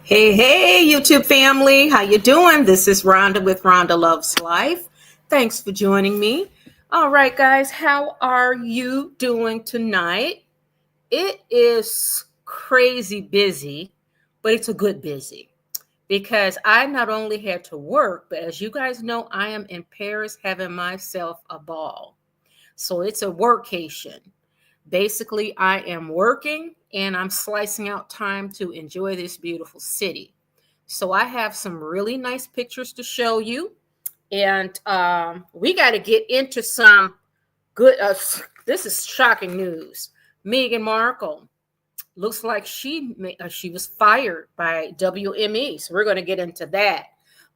Hey, YouTube family, how you doing? This is Rhonda with Rhonda Loves Life. Thanks for joining me. All right, guys, how are you doing tonight? It is crazy busy, but it's a good busy because I not only had to work, but as you guys know, I am in Paris having myself a ball. So it's a workcation. Basically, I am working and I'm slicing out time to enjoy this beautiful city. So I have some really nice pictures to show you. And we got to get into some good. This is shocking news. Meghan Markle looks like she was fired by WME. So we're going to get into that.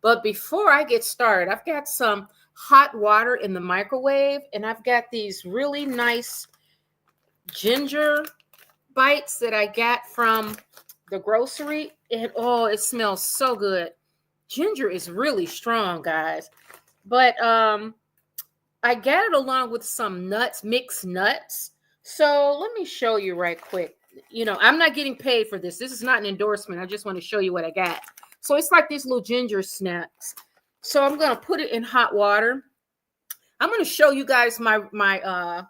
But before I get started, I've got some hot water in the microwave, and I've got these really nice ginger bites that I got from the grocery. And oh, it smells so good. Ginger is really strong, guys. But I got it along with some nuts, mixed nuts. So let me show you right quick. You know, I'm not getting paid for this. This is not an endorsement. I just want to show you what I got. So it's like these little ginger snaps. So I'm going to put it in hot water. I'm going to show you guys my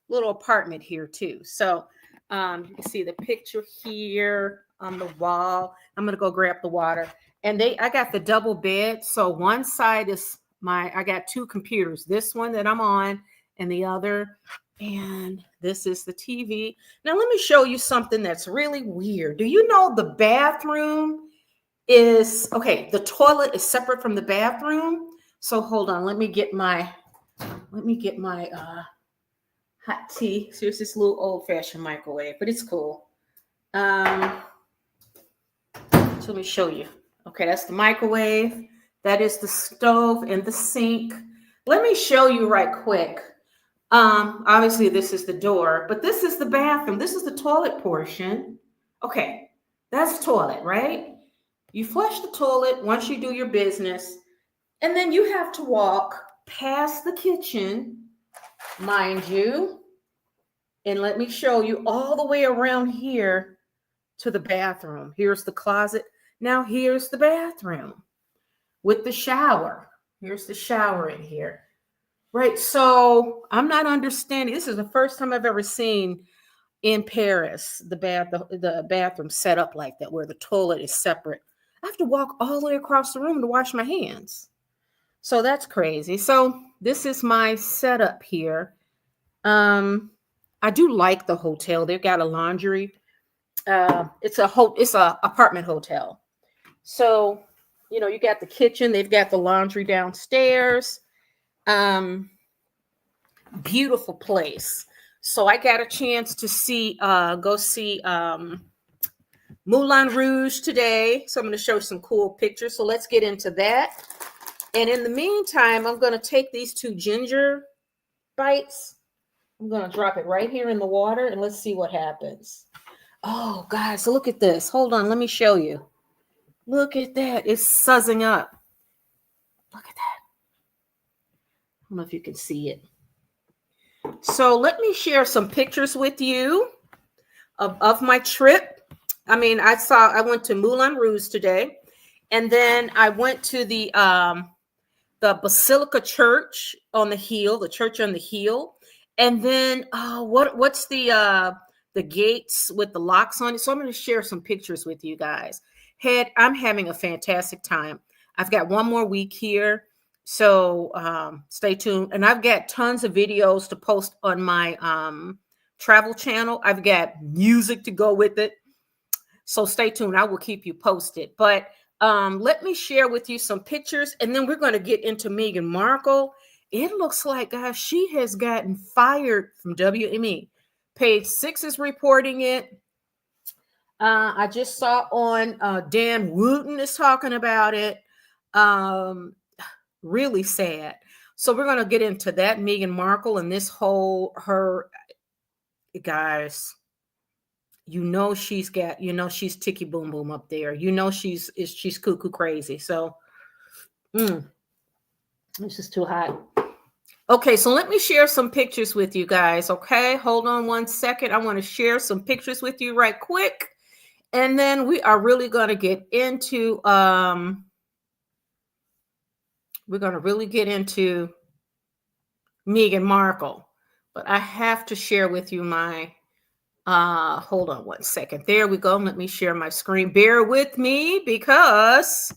little apartment here too. So you can see the picture here on the wall. I'm going to go grab the water. And I got the double bed. So one side is I got two computers. This one that I'm on and the other. And this is the TV. Now let me show you something that's really weird. Do you know the bathroom the toilet is separate from the bathroom? So hold on, let me get my hot tea. So it's this little old-fashioned microwave, but it's cool. So let me show you. Okay, that's the microwave. That is the stove and the sink. Let me show you right quick. Obviously this is the door, but this is the bathroom. This is the toilet portion. Okay, that's the toilet, right? You flush the toilet once you do your business, and then you have to walk past the kitchen, mind you. And let me show you all the way around here to the bathroom. Here's the closet. Now here's the bathroom with the shower. Here's the shower in here. Right. So I'm not understanding. This is the first time I've ever seen in Paris the bathroom set up like that, where the toilet is separate. I have to walk all the way across the room to wash my hands. So that's crazy. So this is my setup here. I do like the hotel. They've got a laundry. It's a apartment hotel. So, you know, you got the kitchen. They've got the laundry downstairs. Beautiful place. So I got a chance to go see Moulin Rouge today. So I'm going to show some cool pictures. So let's get into that. And in the meantime, I'm going to take these two ginger bites. I'm going to drop it right here in the water and let's see what happens. Oh, guys, look at this. Hold on. Let me show you. Look at that. It's suzzing up. Look at that. I don't know if you can see it. So let me share some pictures with you of my trip. I mean, I went to Moulin Rouge today, and then I went to the Basilica Church on the hill, the church on the hill. And then what's the gates with the locks on it? So I'm going to share some pictures with you guys. I'm having a fantastic time. I've got one more week here. So stay tuned. And I've got tons of videos to post on my travel channel. I've got music to go with it. So stay tuned. I will keep you posted. But let me share with you some pictures. And then we're going to get into Meghan Markle. It looks like, guys, she has gotten fired from WME. Page 6 is reporting it. I just saw on Dan Wooten is talking about it. Really sad. So we're going to get into that, Meghan Markle, and this guys, she's ticky boom boom up there. She's cuckoo crazy. So this is too hot. Okay, so let me share some pictures with you guys. Okay, hold on one second. I want to share some pictures with you right quick. And then we are really going to get into Meghan Markle. But I have to share with you my hold on one second. There we go. Let me share my screen. Bear with me because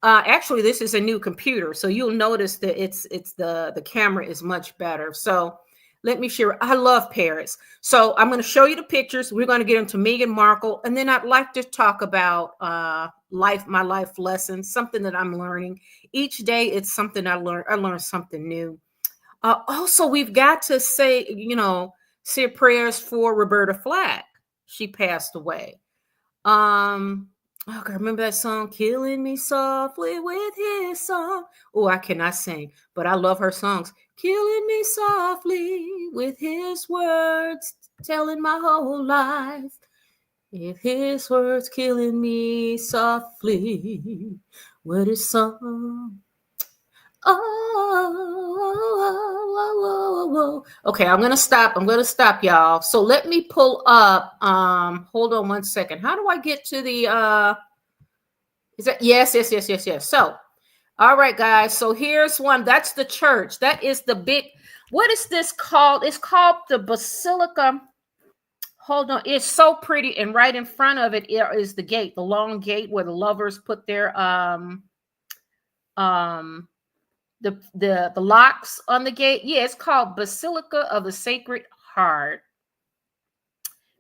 actually this is a new computer, so you'll notice that it's the camera is much better. So let me share. I love Paris. So I'm going to show you the pictures. We're going to get into Meghan Markle, and then I'd like to talk about my life lessons, something that I'm learning each day. It's something I learn something new. Also, we've got to say prayers for Roberta Flack. She passed away. Okay, remember that song, Killing Me Softly with His Song? Oh, I cannot sing, but I love her songs. Killing me softly with His words, telling my whole life. If His words killing me softly with His song. Oh. Okay, I'm gonna stop. Y'all. So let me pull up. Hold on one second. How do I get to the is that yes. So all right, guys. So here's one. That's the church. That is the big, what is this called? It's called the Basilica. Hold on. It's so pretty. And right in front of it is the gate, the long gate where the lovers put their the locks on the gate. Yeah, it's called Basilica of the Sacred Heart.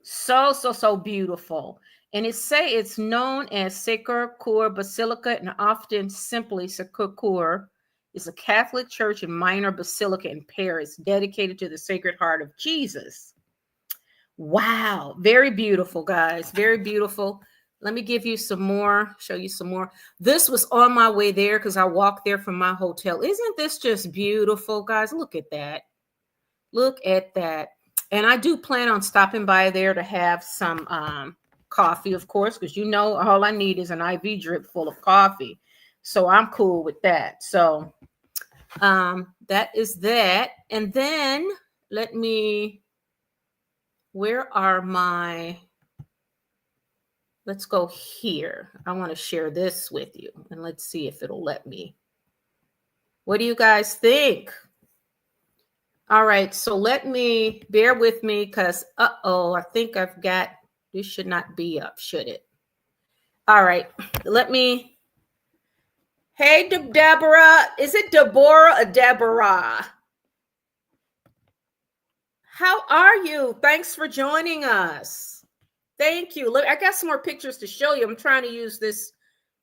So beautiful. And it's known as Sacre Coeur Basilica, and often simply Sacre Coeur is a Catholic church and minor basilica in Paris dedicated to the Sacred Heart of Jesus. Wow, very beautiful, guys. Very beautiful. Let me give you some more, show you some more. This was on my way there because I walked there from my hotel. Isn't this just beautiful, guys? Look at that. Look at that. And I do plan on stopping by there to have some coffee, of course, because all I need is an IV drip full of coffee. So I'm cool with that. So that is that. And then where are let's go here. I want to share this with you, and let's see if it'll let me. What do you guys think? All right, so bear with me because, I think this should not be up, should it? All right, hey, Deborah, is it Deborah or Deborah? How are you? Thanks for joining us. Thank you. Look, I got some more pictures to show you. I'm trying to use this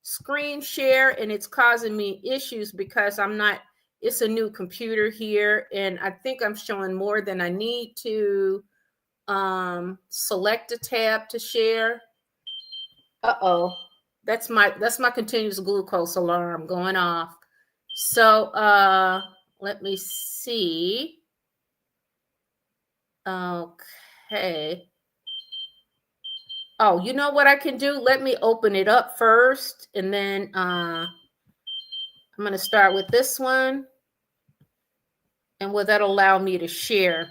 screen share, and it's causing me issues because it's a new computer here, and I think I'm showing more than I need to select a tab to share. That's my continuous glucose alarm going off. So let me see. Okay. Oh, you know what I can do? Let me open it up first, and then I'm going to start with this one. And will that allow me to share?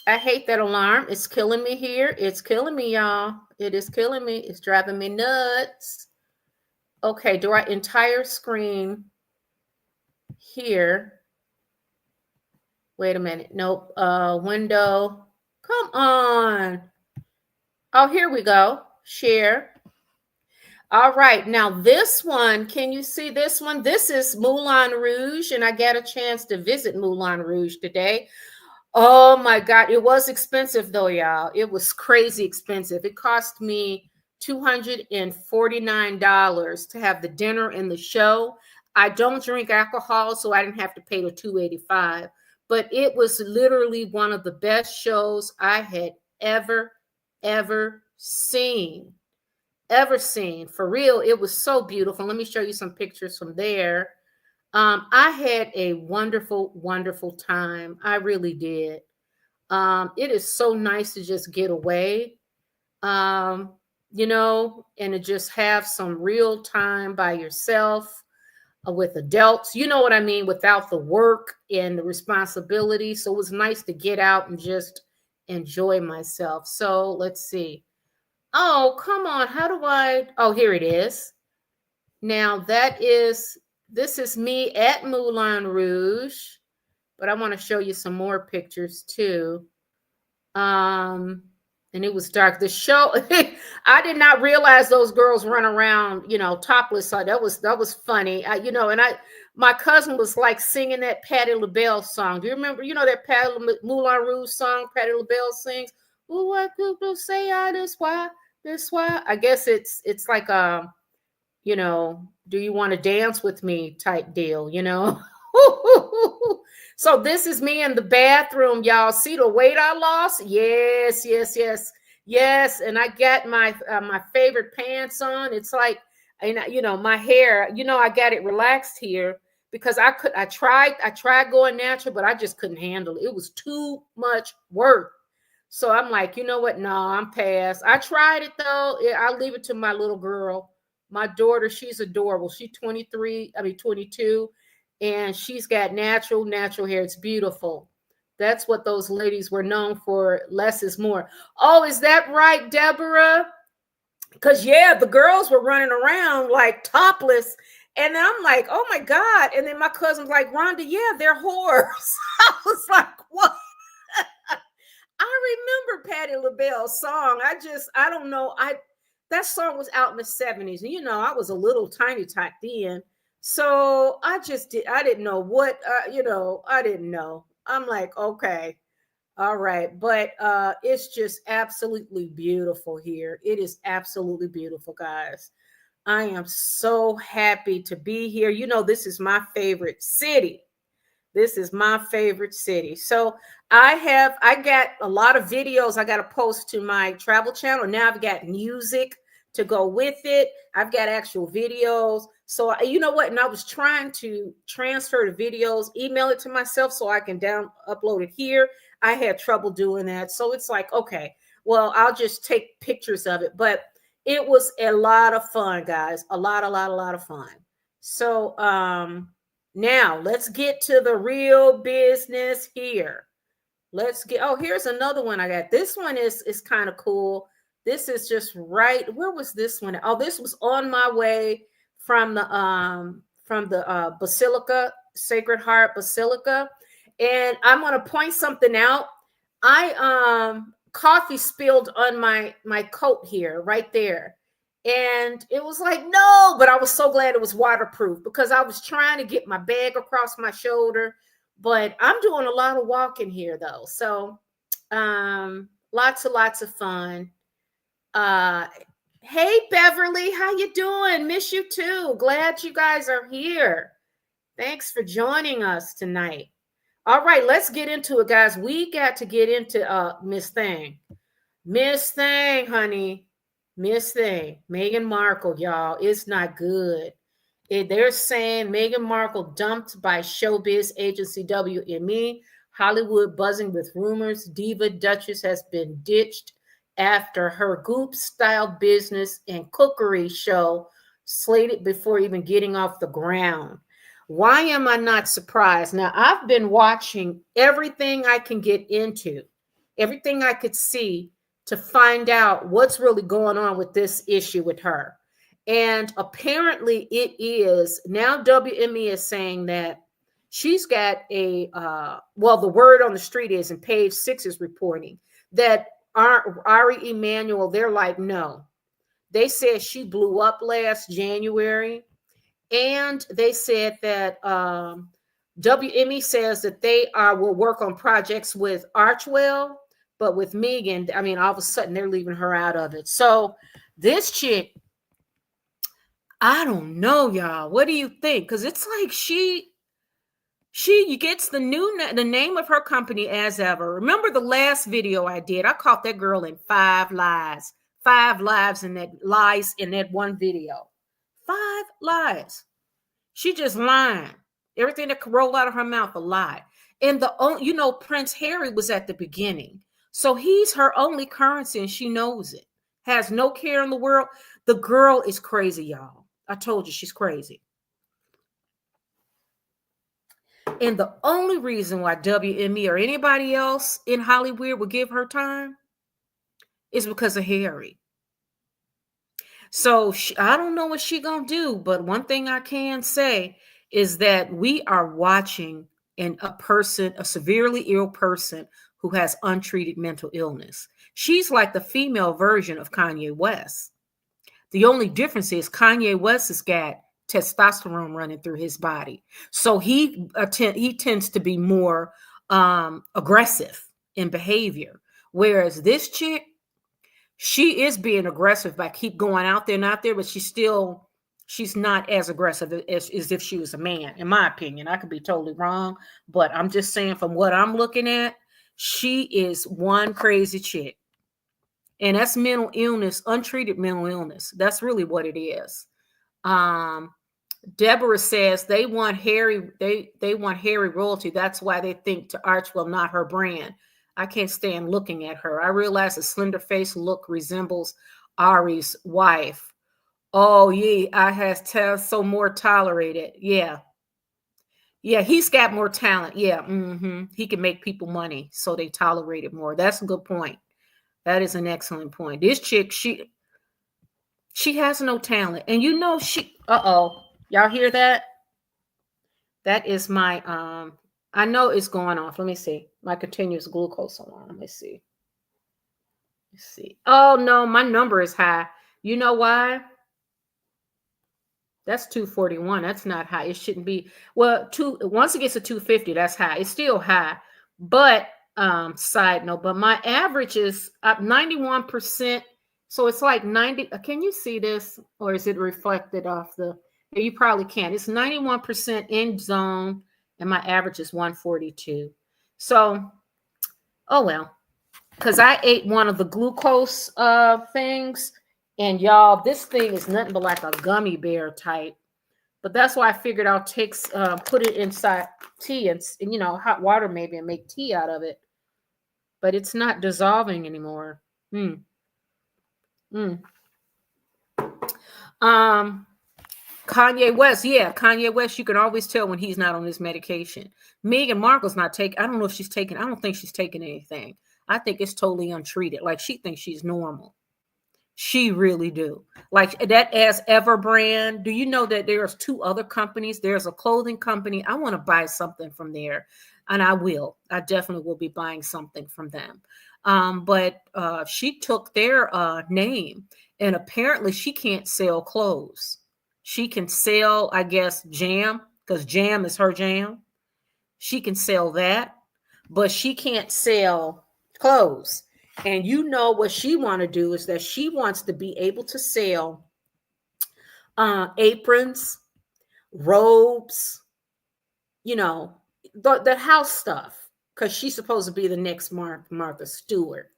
I hate that alarm. It's killing me here. It's killing me, y'all. It is killing me. It's driving me nuts. Okay, do I entire screen here? Wait a minute. Nope. Window. Come on. Oh, here we go. Share. All right. Now this one, can you see this one? This is Moulin Rouge, and I got a chance to visit Moulin Rouge today. Oh my God. It was expensive though, y'all. It was crazy expensive. It cost me $249 to have the dinner and the show. I don't drink alcohol, so I didn't have to pay the $285. But it was literally one of the best shows I had ever seen. For real. It was so beautiful. Let me show you some pictures from there. I had a wonderful time. I really did. It is so nice to just get away, and to just have some real time by yourself with adults, you know what I mean, without the work and the responsibility. So it was nice to get out and just enjoy myself. So let's see. Oh, come on. How do I? Oh, here it is. Now this is me at Moulin Rouge, but I want to show you some more pictures too. Um, and it was dark. The show, I did not realize those girls run around, topless. So that was funny. And my cousin was like singing that Patti LaBelle song. Do you remember? You know that Moulin Rouge song Patti LaBelle sings. Ooh, what people say, this why. I guess it's like do you want to dance with me type deal. So this is me in the bathroom, y'all. See the weight I lost? Yes, yes, yes, yes. And I got my favorite pants on. It's like, and my hair. I got it relaxed here because I tried going natural, but I just couldn't handle it. It was too much work. So I'm like, you know what? No, I'm past. I tried it though. I'll leave it to my little girl. My daughter, she's adorable. She's 23, 22, and she's got natural hair. It's beautiful. That's what those ladies were known for. Less is more. Oh, is that right, Deborah? Because yeah, the girls were running around like topless. And then I'm like, oh my God. And then my cousin's like, Rhonda, yeah, they're whores. I was like, what? I remember Patti LaBelle's song. I don't know. That song was out in the 70s. And I was a little tiny type then. So I didn't know what I didn't know. I'm like, okay, all right. But it's just absolutely beautiful here. It is absolutely beautiful, guys. I am so happy to be here. This is my favorite city. This is my favorite city. So I got a lot of videos I got to post to my travel channel. Now I've got music to go with it. I've got actual videos. So you know what? And I was trying to transfer the videos, email it to myself so I can upload it here. I had trouble doing that. So it's like, okay, well, I'll just take pictures of it. But it was a lot of fun, guys. A lot of fun. So now let's get to the real business here. Here's another one I got. This one is kind of cool. This is just right. Where was this one? Oh, this was on my way from the Basilica, Sacred Heart Basilica. And I'm gonna point something out. I coffee spilled on my coat here, right there. And it was like, no, but I was so glad it was waterproof because I was trying to get my bag across my shoulder. But I'm doing a lot of walking here though. So lots of fun. Uh hey Beverly, how you doing? Miss you too. Glad you guys are here. Thanks for joining us tonight. All right, let's get into it, guys. We got to get into Miss Thing. Miss Thing, honey. Miss Thing. Meghan Markle, y'all. It's not good. They're saying Meghan Markle dumped by showbiz agency WME. Hollywood buzzing with rumors. Diva Duchess has been ditched after her goop-style business and cookery show slated before even getting off the ground. Why am I not surprised? Now, I've been watching everything I can get into, everything I could see to find out what's really going on with this issue with her. And apparently it is now WME is saying that she's got the word on the street is, and page 6 is reporting that Ari Emanuel, they're like, no. They said she blew up last January. And they said that WME says that they will work on projects with Archwell, but with Meghan, I mean, all of a sudden they're leaving her out of it. So this chick, I don't know, y'all. What do you think? Because it's like she gets the name of her company as ever. Remember the last video I did? I caught that girl in 5 lies. 5 lies in that one video. 5 lies. She just lying. Everything that could roll out of her mouth a lie. And Prince Harry was at the beginning. So he's her only currency and she knows it. Has no care in the world. The girl is crazy, y'all. I told you she's crazy. And the only reason why WME or anybody else in Hollywood would give her time is because of Harry. So I don't know what she gonna do, but one thing I can say is that we are watching a person, a severely ill person who has untreated mental illness. She's like the female version of Kanye West. The only difference is Kanye West has got testosterone running through his body, so he tends to be more aggressive in behavior, whereas this chick, she is being aggressive by keep going out there and out there, but she's not as aggressive as if she was a man, in my opinion. I could be totally wrong, but I'm just saying from what I'm looking at, she is one crazy chick. And that's mental illness, untreated mental illness. That's really what it is. Um, Deborah says they want Harry, they want Harry royalty. That's why they think to Archwell, not her brand. I can't stand looking at her. I realize the slender face look resembles Ari's wife. Oh yeah, I has tell so more tolerated. Yeah. Yeah, he's got more talent. Yeah. He can make people money, so they tolerate it more. That's a good point. That is an excellent point. This chick, she has no talent. And you know uh-oh. Y'all hear that? That is my I know it's going off. Let me see. My continuous glucose alarm. Let me see. Let's see. Oh no, my number is high. You know why? That's 241. That's not high. It shouldn't be. Well, once it gets to 250, that's high. It's still high. But side note, but my average is up 91%. So it's like 90. Can you see this? Or is it reflected off the? You probably can't. It's 91% in zone, and my average is 142. So, oh well. Because I ate one of the glucose things, and y'all, this thing is nothing but like a gummy bear type. But that's why I figured I'll put it inside tea and hot water maybe and make tea out of it. But it's not dissolving anymore. Mm. Mm. Kanye West, yeah, Kanye West. You can always tell when he's not on his medication. Meghan Markle's not taking. I don't know if she's taking. I don't think she's taking anything. I think it's totally untreated. Like she thinks she's normal. She really do. Like that As Ever brand. Do you know that there's two other companies? There's a clothing company. I want to buy something from there. And I will. I definitely will be buying something from them. But she took their name, and apparently she can't sell clothes. She can sell, I guess, jam, because jam is her jam. She can sell that, but she can't sell clothes. And you know what she want to do is that she wants to be able to sell aprons, robes, the house stuff, because she's supposed to be the next Martha Stewart.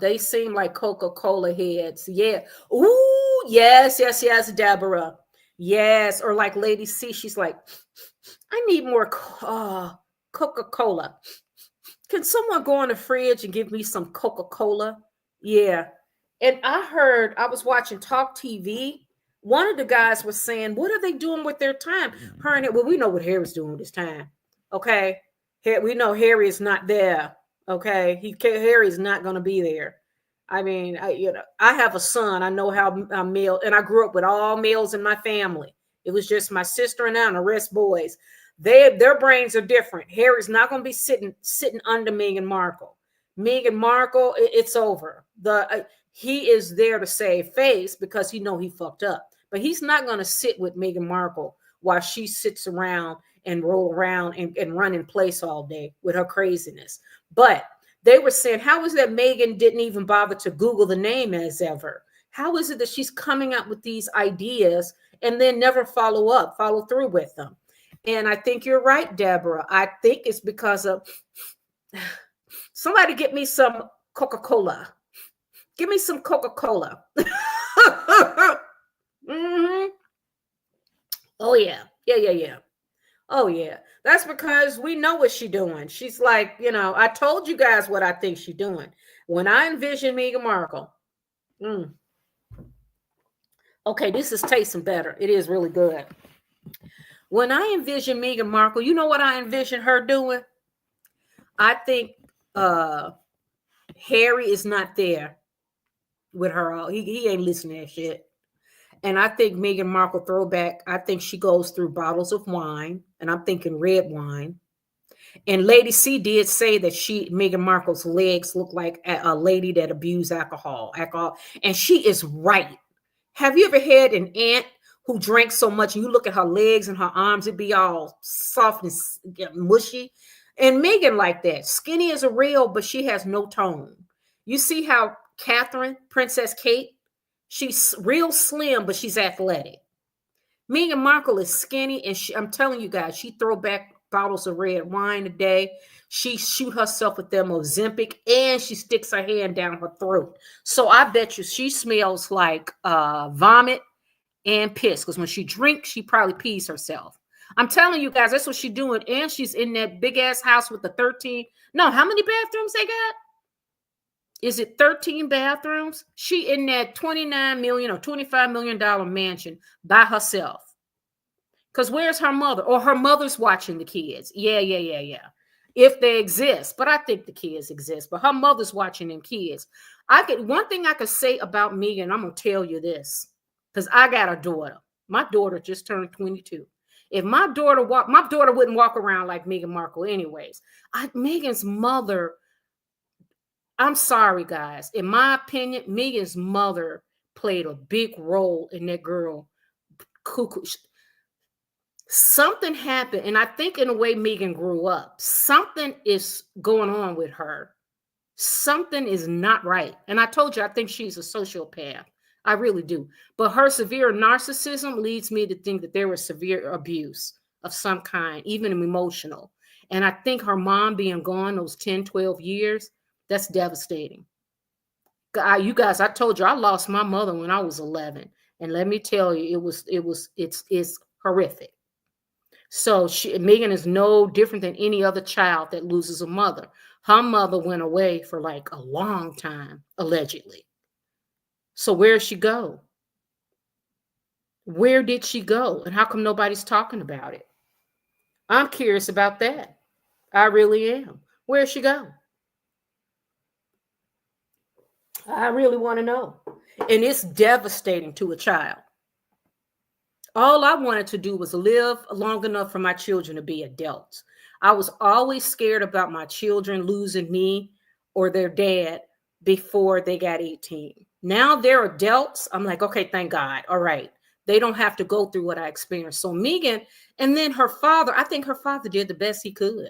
They seem like Coca-Cola heads. Yeah. Ooh, yes, Deborah. Yes. Or like Lady C, she's like, I need more Coca-Cola. Can someone go in the fridge and give me some Coca-Cola? Yeah. And I was watching Talk TV. One of the guys was saying, what are they doing with their time? Well, we know what Harry's doing with his time. Okay. We know Harry is not there. Okay. Harry's not going to be there. I mean, I have a son. I know how male, and I grew up with all males in my family. It was just my sister and I and the rest boys. Their brains are different. Harry's not going to be sitting under Meghan Markle. Meghan Markle, it's over. He is there to save face because he fucked up. But he's not going to sit with Meghan Markle while she sits around and roll around and run in place all day with her craziness. But they were saying, how is that Meghan didn't even bother to Google the name As Ever? How is it that she's coming up with these ideas and then never follow through with them? And I think you're right, Deborah. I think it's because of somebody get me some Coca-Cola. Give me some Coca-Cola. Mm-hmm. Oh, yeah. Yeah. Oh, yeah. That's because we know what she's doing. She's like, I told you guys what I think she's doing. When I envision Meghan Markle, okay, this is tasting better. It is really good. When I envision Meghan Markle, you know what I envision her doing? I think Harry is not there. with her. He ain't listening to that shit. And I think Meghan Markle throwback, I think she goes through bottles of wine, and I'm thinking red wine. And Lady C did say that Meghan Markle's legs look like a lady that abused alcohol, and she is right. Have you ever had an aunt who drank so much, and you look at her legs and her arms, it'd be all soft and mushy? And Megan like that, skinny as a rail, but she has no tone. You see how Catherine, Princess Kate, she's real slim, but she's athletic. Meghan Markle is skinny, and I'm telling you guys, she throw back bottles of red wine a day. She shoot herself with them Ozempic, and she sticks her hand down her throat. So I bet you she smells like vomit and piss, because when she drinks, she probably pees herself. I'm telling you guys, that's what she's doing. And she's in that big ass house with the 13. No, how many bathrooms they got? Is it 13 bathrooms? She in that $29 million or $25 million mansion by herself. Because where's her mother? Or her mother's watching the kids. Yeah. If they exist. But I think the kids exist. But her mother's watching them kids. One thing I could say about Meghan, I'm going to tell you this. Because I got a daughter. My daughter just turned 22. If my daughter wouldn't walk around like Meghan Markle anyways. Meghan's mother, I'm sorry, guys. In my opinion, Meghan's mother played a big role in that girl. Something happened, and I think in the way Meghan grew up, something is going on with her. Something is not right. And I told you, I think she's a sociopath. I really do. But her severe narcissism leads me to think that there was severe abuse of some kind, even emotional. And I think her mom being gone those 10, 12 years, that's devastating. You guys, I told you I lost my mother when I was 11. And let me tell you, it's horrific. So Meghan is no different than any other child that loses a mother. Her mother went away for like a long time, allegedly. So where did she go? Where did she go? And how come nobody's talking about it? I'm curious about that. I really am. Where'd she go? I really want to know. And it's devastating to a child. All I wanted to do was live long enough for my children to be adults. I was always scared about my children losing me or their dad before they got 18. Now they're adults. I'm like, okay, thank God. All right. They don't have to go through what I experienced. So Meghan, and then her father, I think her father did the best he could.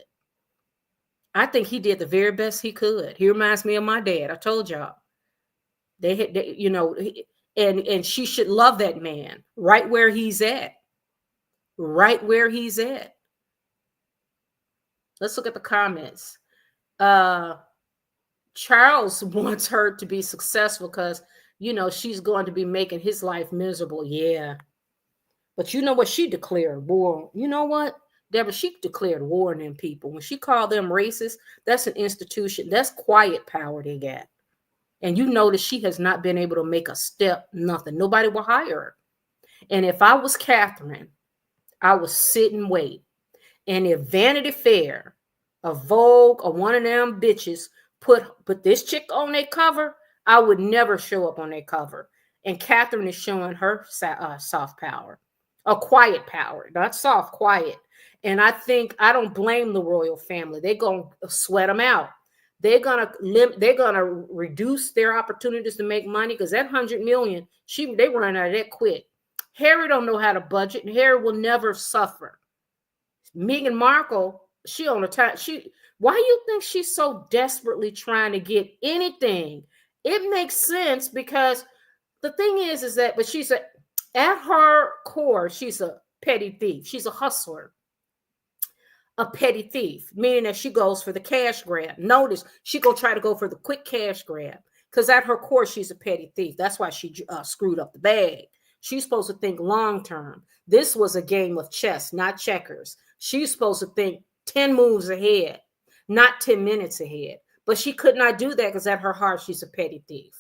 I think he did the very best he could. He reminds me of my dad. I told y'all. And she should love that man right where he's at. Right where he's at. Let's look at the comments. Charles wants her to be successful because, she's going to be making his life miserable. Yeah. But you know what? She declared war. You know what, Deborah? She declared war on them people. When she called them racist, that's an institution. That's quiet power they got. And you notice she has not been able to make a step, nothing. Nobody will hire her. And if I was Catherine, I would sit and wait. And if Vanity Fair, a Vogue, or one of them bitches put this chick on their cover, I would never show up on their cover. And Catherine is showing her soft power, a quiet power, not soft, quiet. And I don't blame the royal family. They're going to sweat them out. They're gonna reduce their opportunities to make money because that $100 million, they run out of that quick. Harry don't know how to budget, and Harry will never suffer. Meghan Markle, she on the time. Why you think she's so desperately trying to get anything? It makes sense because the thing is that, but at her core, she's a petty thief. She's a hustler. A petty thief, meaning that she goes for the cash grab. Notice she gonna try to go for the quick cash grab because at her core she's a petty thief. That's why she screwed up the bag. She's supposed to think long term. This was a game of chess, not checkers. She's supposed to think 10 moves ahead, not 10 minutes ahead. But she could not do that because at her heart she's a petty thief,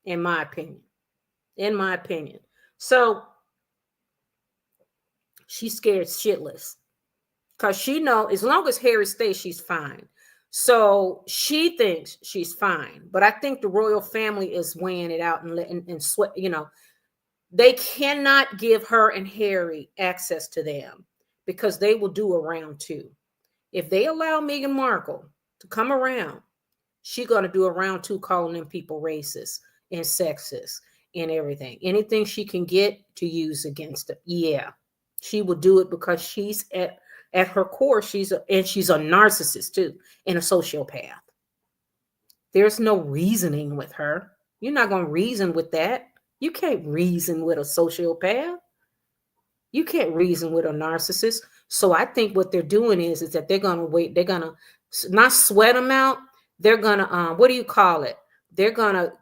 in my opinion. In my opinion. So she's scared shitless. Because she knows as long as Harry stays, she's fine. So she thinks she's fine, but I think the royal family is weighing it out and letting and sweat. They cannot give her and Harry access to them because they will do a round two. If they allow Meghan Markle to come around, she's gonna do a round two, calling them people racist and sexist and everything. Anything she can get to use against them. Yeah, she will do it because she's at her core, she's a narcissist too and a sociopath. There's no reasoning with her. You're not gonna reason with that. You can't reason with a sociopath. You can't reason with a narcissist. So I think what they're doing is that they're gonna wait. They're gonna not sweat them out. They're gonna what do you call it? They're gonna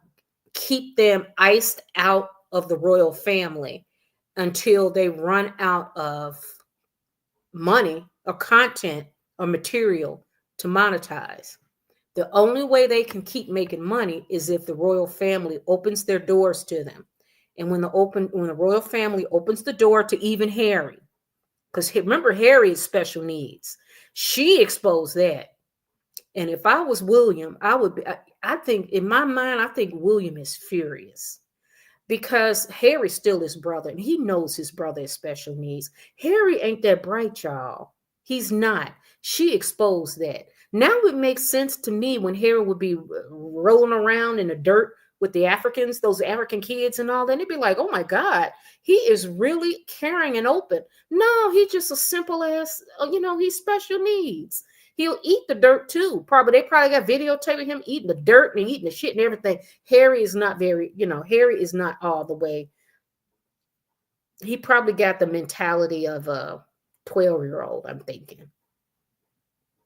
keep them iced out of the royal family until they run out of money or content or material to monetize. The only way they can keep making money is if the royal family opens their doors to them. And when the royal family opens the door to even Harry, because remember, Harry is special needs. She exposed that. And if I was William, I would be, I think in my mind, I think William is furious because Harry's still his brother and he knows his brother has special needs. Harry ain't that bright, y'all. He's not. She exposed that. Now it makes sense to me when Harry would be rolling around in the dirt with the Africans, those African kids and all that. And it'd be like, oh my God, he is really caring and open. No, he's just a simple ass, he's special needs. He'll eat the dirt too. They probably got videotaping him eating the dirt and eating the shit and everything. Harry is not Harry is not all the way. He probably got the mentality of a 12-year-old, I'm thinking,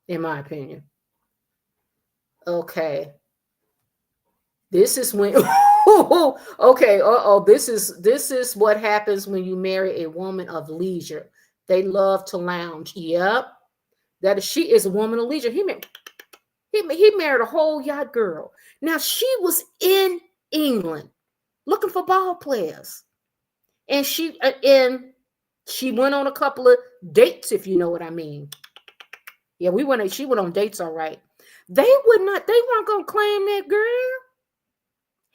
in my opinion. Okay. This is when okay, this is what happens when you marry a woman of leisure. They love to lounge. Yep. She is a woman of leisure. He married a whole yacht girl. Now she was in England looking for ball players. And she went on a couple of dates, if you know what I mean. Yeah, she went on dates, all right. They weren't gonna claim that girl.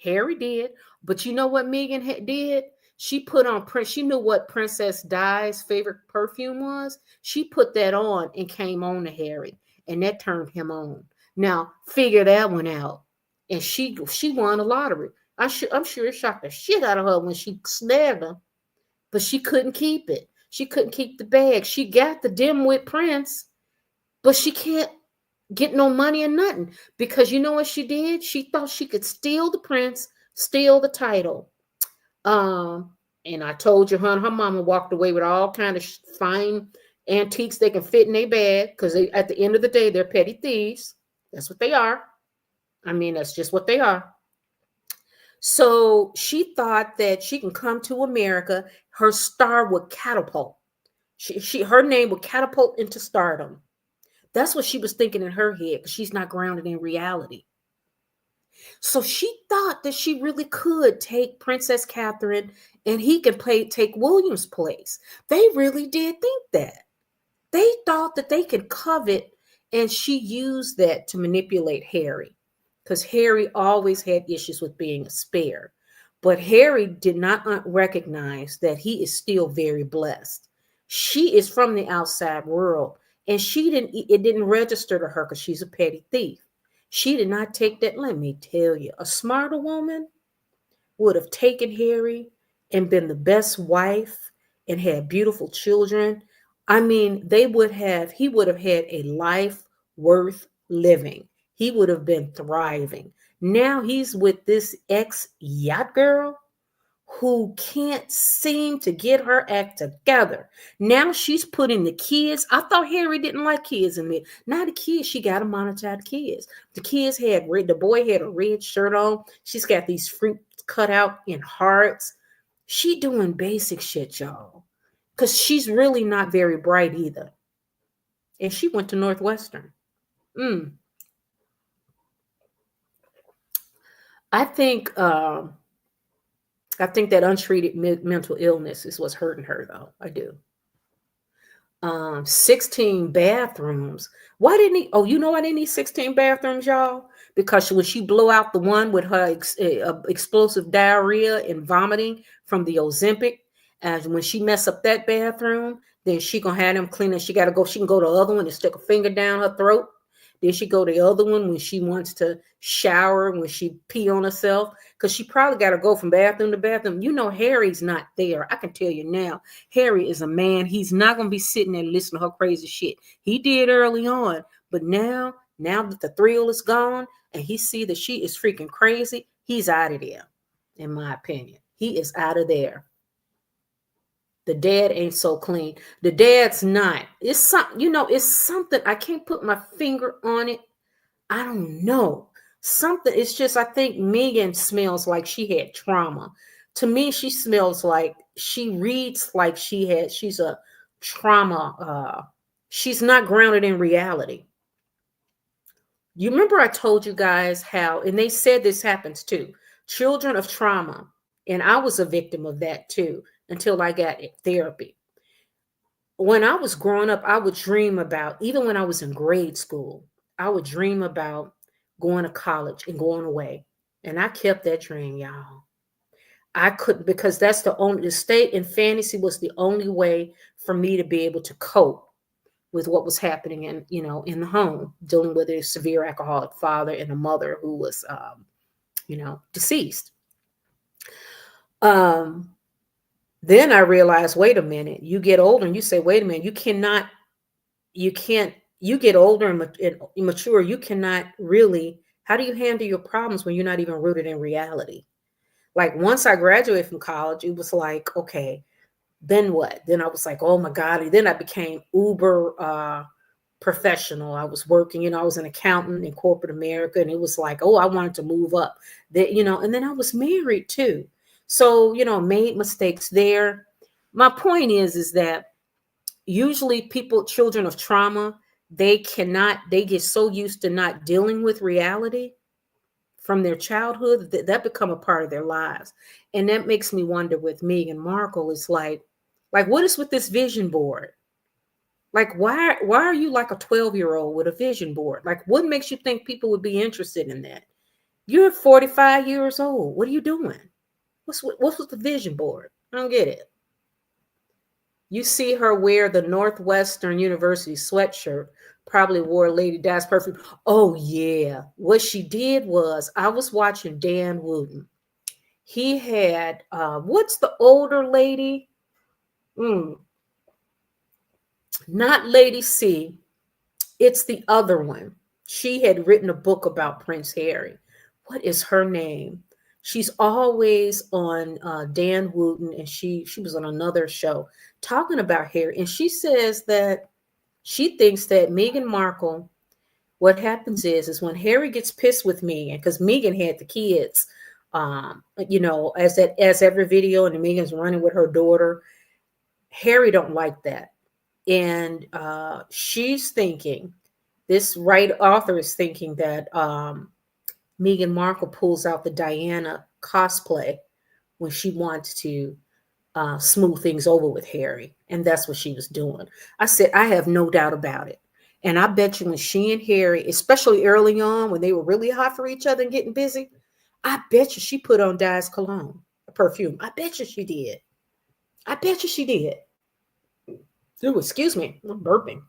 Harry did. But you know what Meghan did? She put on she knew what Princess Di's favorite perfume was. She put that on and came on to Harry. And that turned him on. Now, figure that one out. And she won the lottery. I'm sure it shocked the shit out of her when she snagged him. But she couldn't keep it. She couldn't keep the bag. She got the dimwit prince, but she can't get no money or nothing. Because you know what she did? She thought she could steal the prince, steal the title. And I told you, her mama walked away with all kind of fine antiques they can fit in their bag, because at the end of the day, they're petty thieves. That's what they are. I mean, that's just what they are. So she thought that she can come to America, her star would catapult. Her name would catapult into stardom. That's what she was thinking in her head, because she's not grounded in reality. So she thought that she really could take Princess Catherine and he could take William's place. They really did think that. They thought that they could covet, and she used that to manipulate Harry, because Harry always had issues with being a spare. But Harry did not recognize that he is still very blessed. She is from the outside world, and it didn't register to her because she's a petty thief. She did not take that. Let me tell you, a smarter woman would have taken Harry and been the best wife and had beautiful children. I mean, he would have had a life worth living. He would have been thriving. Now he's with this ex-yacht girl who can't seem to get her act together. Now she's putting the kids. I thought Harry didn't like kids in me. Now the kids, she got to monitor the kids. The boy had a red shirt on. She's got these fruits cut out in hearts. She doing basic shit, y'all. Because she's really not very bright either. And she went to Northwestern. I think that untreated mental illness is what's hurting her, though. I do. 16 bathrooms. Why didn't he? Oh, you know why they need 16 bathrooms, y'all? Because when she blew out the one with her explosive diarrhea and vomiting from the Ozempic, and when she mess up that bathroom, then she gonna have them clean it. She gotta go. She can go to the other one and stick a finger down her throat. Then she go to the other one when she wants to shower, when she pee on herself, because she probably got to go from bathroom to bathroom. You know, Harry's not there. I can tell you now, Harry is a man. He's not going to be sitting there listening to her crazy shit. He did early on, but now that the thrill is gone and he see that she is freaking crazy, he's out of there, in my opinion. He is out of there. The dad ain't so clean. The dad's not. It's something, it's something. I can't put my finger on it. I don't know. Something, it's just, I think Meghan smells like she had trauma. To me, she smells like, she reads like she's a trauma. She's not grounded in reality. You remember I told you guys how, and they said this happens too, children of trauma. And I was a victim of that too, until I got therapy. When I was growing up, I would dream about, even when I was in grade school, I would dream about going to college and going away. And I kept that dream, y'all. I couldn't, because that's the state in fantasy was the only way for me to be able to cope with what was happening in the home, dealing with a severe alcoholic father and a mother who was, deceased. Then I realized, wait a minute, you get older and you say, wait a minute, you get older and mature, you cannot really, how do you handle your problems when you're not even rooted in reality? Like once I graduated from college, it was like, okay, then what? Then I was like, oh my God. And then I became uber professional. I was working, I was an accountant in corporate America. And it was like, oh, I wanted to move up that, and then I was married too. So, made mistakes there. My point is that usually children of trauma, they get so used to not dealing with reality from their childhood that become a part of their lives. And that makes me wonder with Meghan Markle, is like what is with this vision board? Like, why are you like a 12-year-old with a vision board? Like, what makes you think people would be interested in that? You're 45 years old. What are you doing? What's with the vision board? I don't get it. You see her wear the Northwestern University sweatshirt, probably wore Lady Di's perfume. Oh, yeah. What she did was, I was watching Dan Wooten. He had, what's the older lady? Not Lady C. It's the other one. She had written a book about Prince Harry. What is her name? She's always on Dan Wooten, and she was on another show talking about Harry. And she says that she thinks that Meghan Markle, what happens is when Harry gets pissed with Meghan, because Meghan had the kids, as every video, and Meghan's running with her daughter. Harry don't like that. And she's thinking, this author is thinking that Meghan Markle pulls out the Diana cosplay when she wants to smooth things over with Harry. And that's what she was doing. I said, I have no doubt about it. And I bet you when she and Harry, especially early on when they were really hot for each other and getting busy, I bet you she put on Di's cologne, perfume. I bet you she did. I bet you she did. Ooh, excuse me, I'm burping.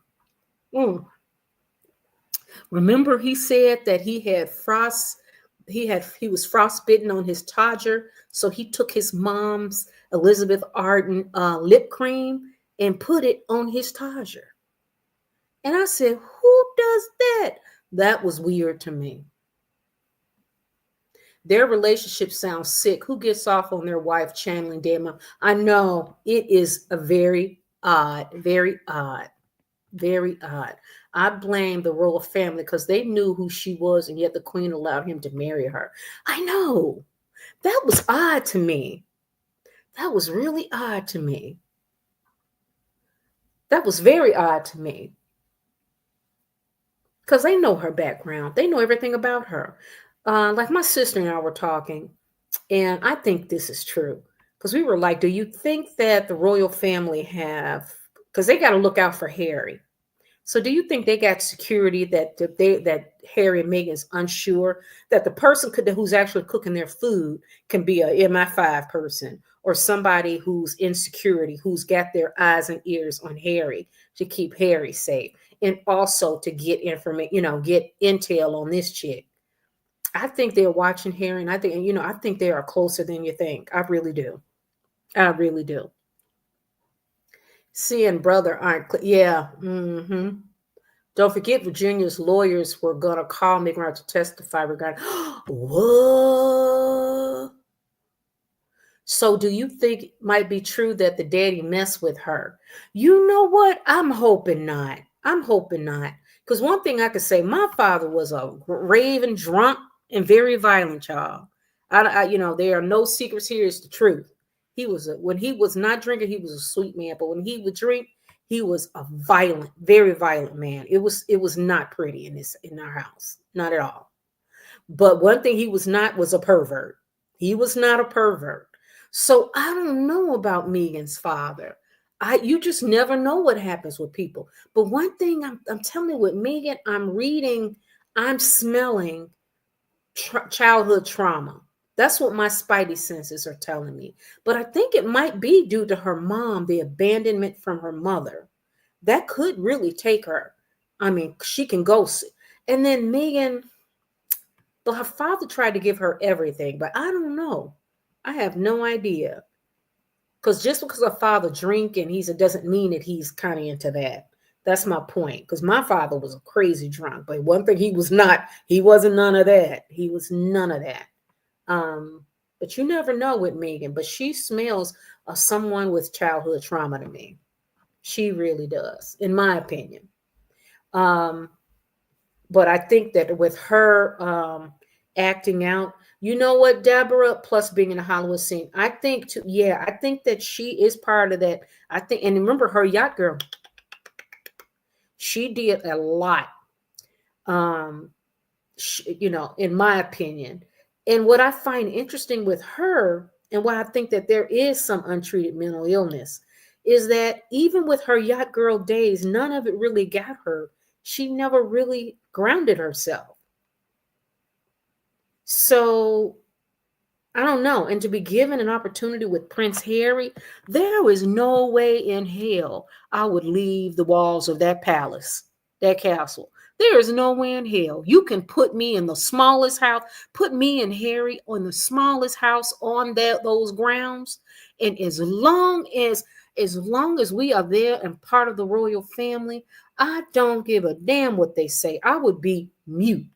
Remember, he said that he had he was frostbitten on his Todger, so he took his mom's Elizabeth Arden lip cream and put it on his Todger. And I said, who does that? That was weird to me. Their relationship sounds sick. Who gets off on their wife channeling dead mom? I know, it is a very odd, very odd. Very odd. I blame the royal family because they knew who she was, and yet the queen allowed him to marry her. I know. That was odd to me. That was really odd to me. That was very odd to me. Because they know her background. They know everything about her. Like my sister and I were talking, and I think this is true. Because we were like, do you think that the royal family have because they got to look out for Harry. So do you think they got security that Harry and Meghan's unsure that the person who's actually cooking their food can be a MI5 person or somebody who's in security, who's got their eyes and ears on Harry to keep Harry safe and also to get information, get intel on this chick? I think they're watching Harry, and I think they are closer than you think. I really do. I really do. Seeing brother aren't yeah. Don't forget, Virginia's lawyers were going to call Meghan Markle to testify regarding what? So do you think it might be true that the daddy messed with her? You know what? I'm hoping not. Because one thing I could say, my father was a raving drunk and very violent child. There are no secrets here. It's the truth. When he was not drinking, he was a sweet man. But when he would drink, he was a violent, very violent man. It was not pretty in our house, not at all. But one thing he was not was a pervert. He was not a pervert. So I don't know about Meghan's father. You just never know what happens with people. But one thing I'm telling you with Meghan, I'm smelling childhood trauma. That's what my spidey senses are telling me. But I think it might be due to her mom, the abandonment from her mother. That could really take her. I mean, she can go. And then Meghan, but her father tried to give her everything, but I don't know. I have no idea. Because just because her father drink and it doesn't mean that he's kind of into that. That's my point. Because my father was a crazy drunk, but one thing he wasn't none of that. He was none of that. But you never know with Meghan, but she smells of someone with childhood trauma to me. She really does, in my opinion. But I think that with her acting out, you know what, Deborah, plus being in the Hollywood scene, I think that she is part of that. I think, and remember her yacht girl, she did a lot, in my opinion. And what I find interesting with her, and why I think that there is some untreated mental illness, is that even with her yacht girl days, none of it really got her. She never really grounded herself. So I don't know. And to be given an opportunity with Prince Harry, there is no way in hell I would leave the walls of that palace, that castle. There is no way in hell. You can put me in the smallest house, put me and Harry on the smallest house on those grounds. And as long as we are there and part of the royal family, I don't give a damn what they say. I would be mute.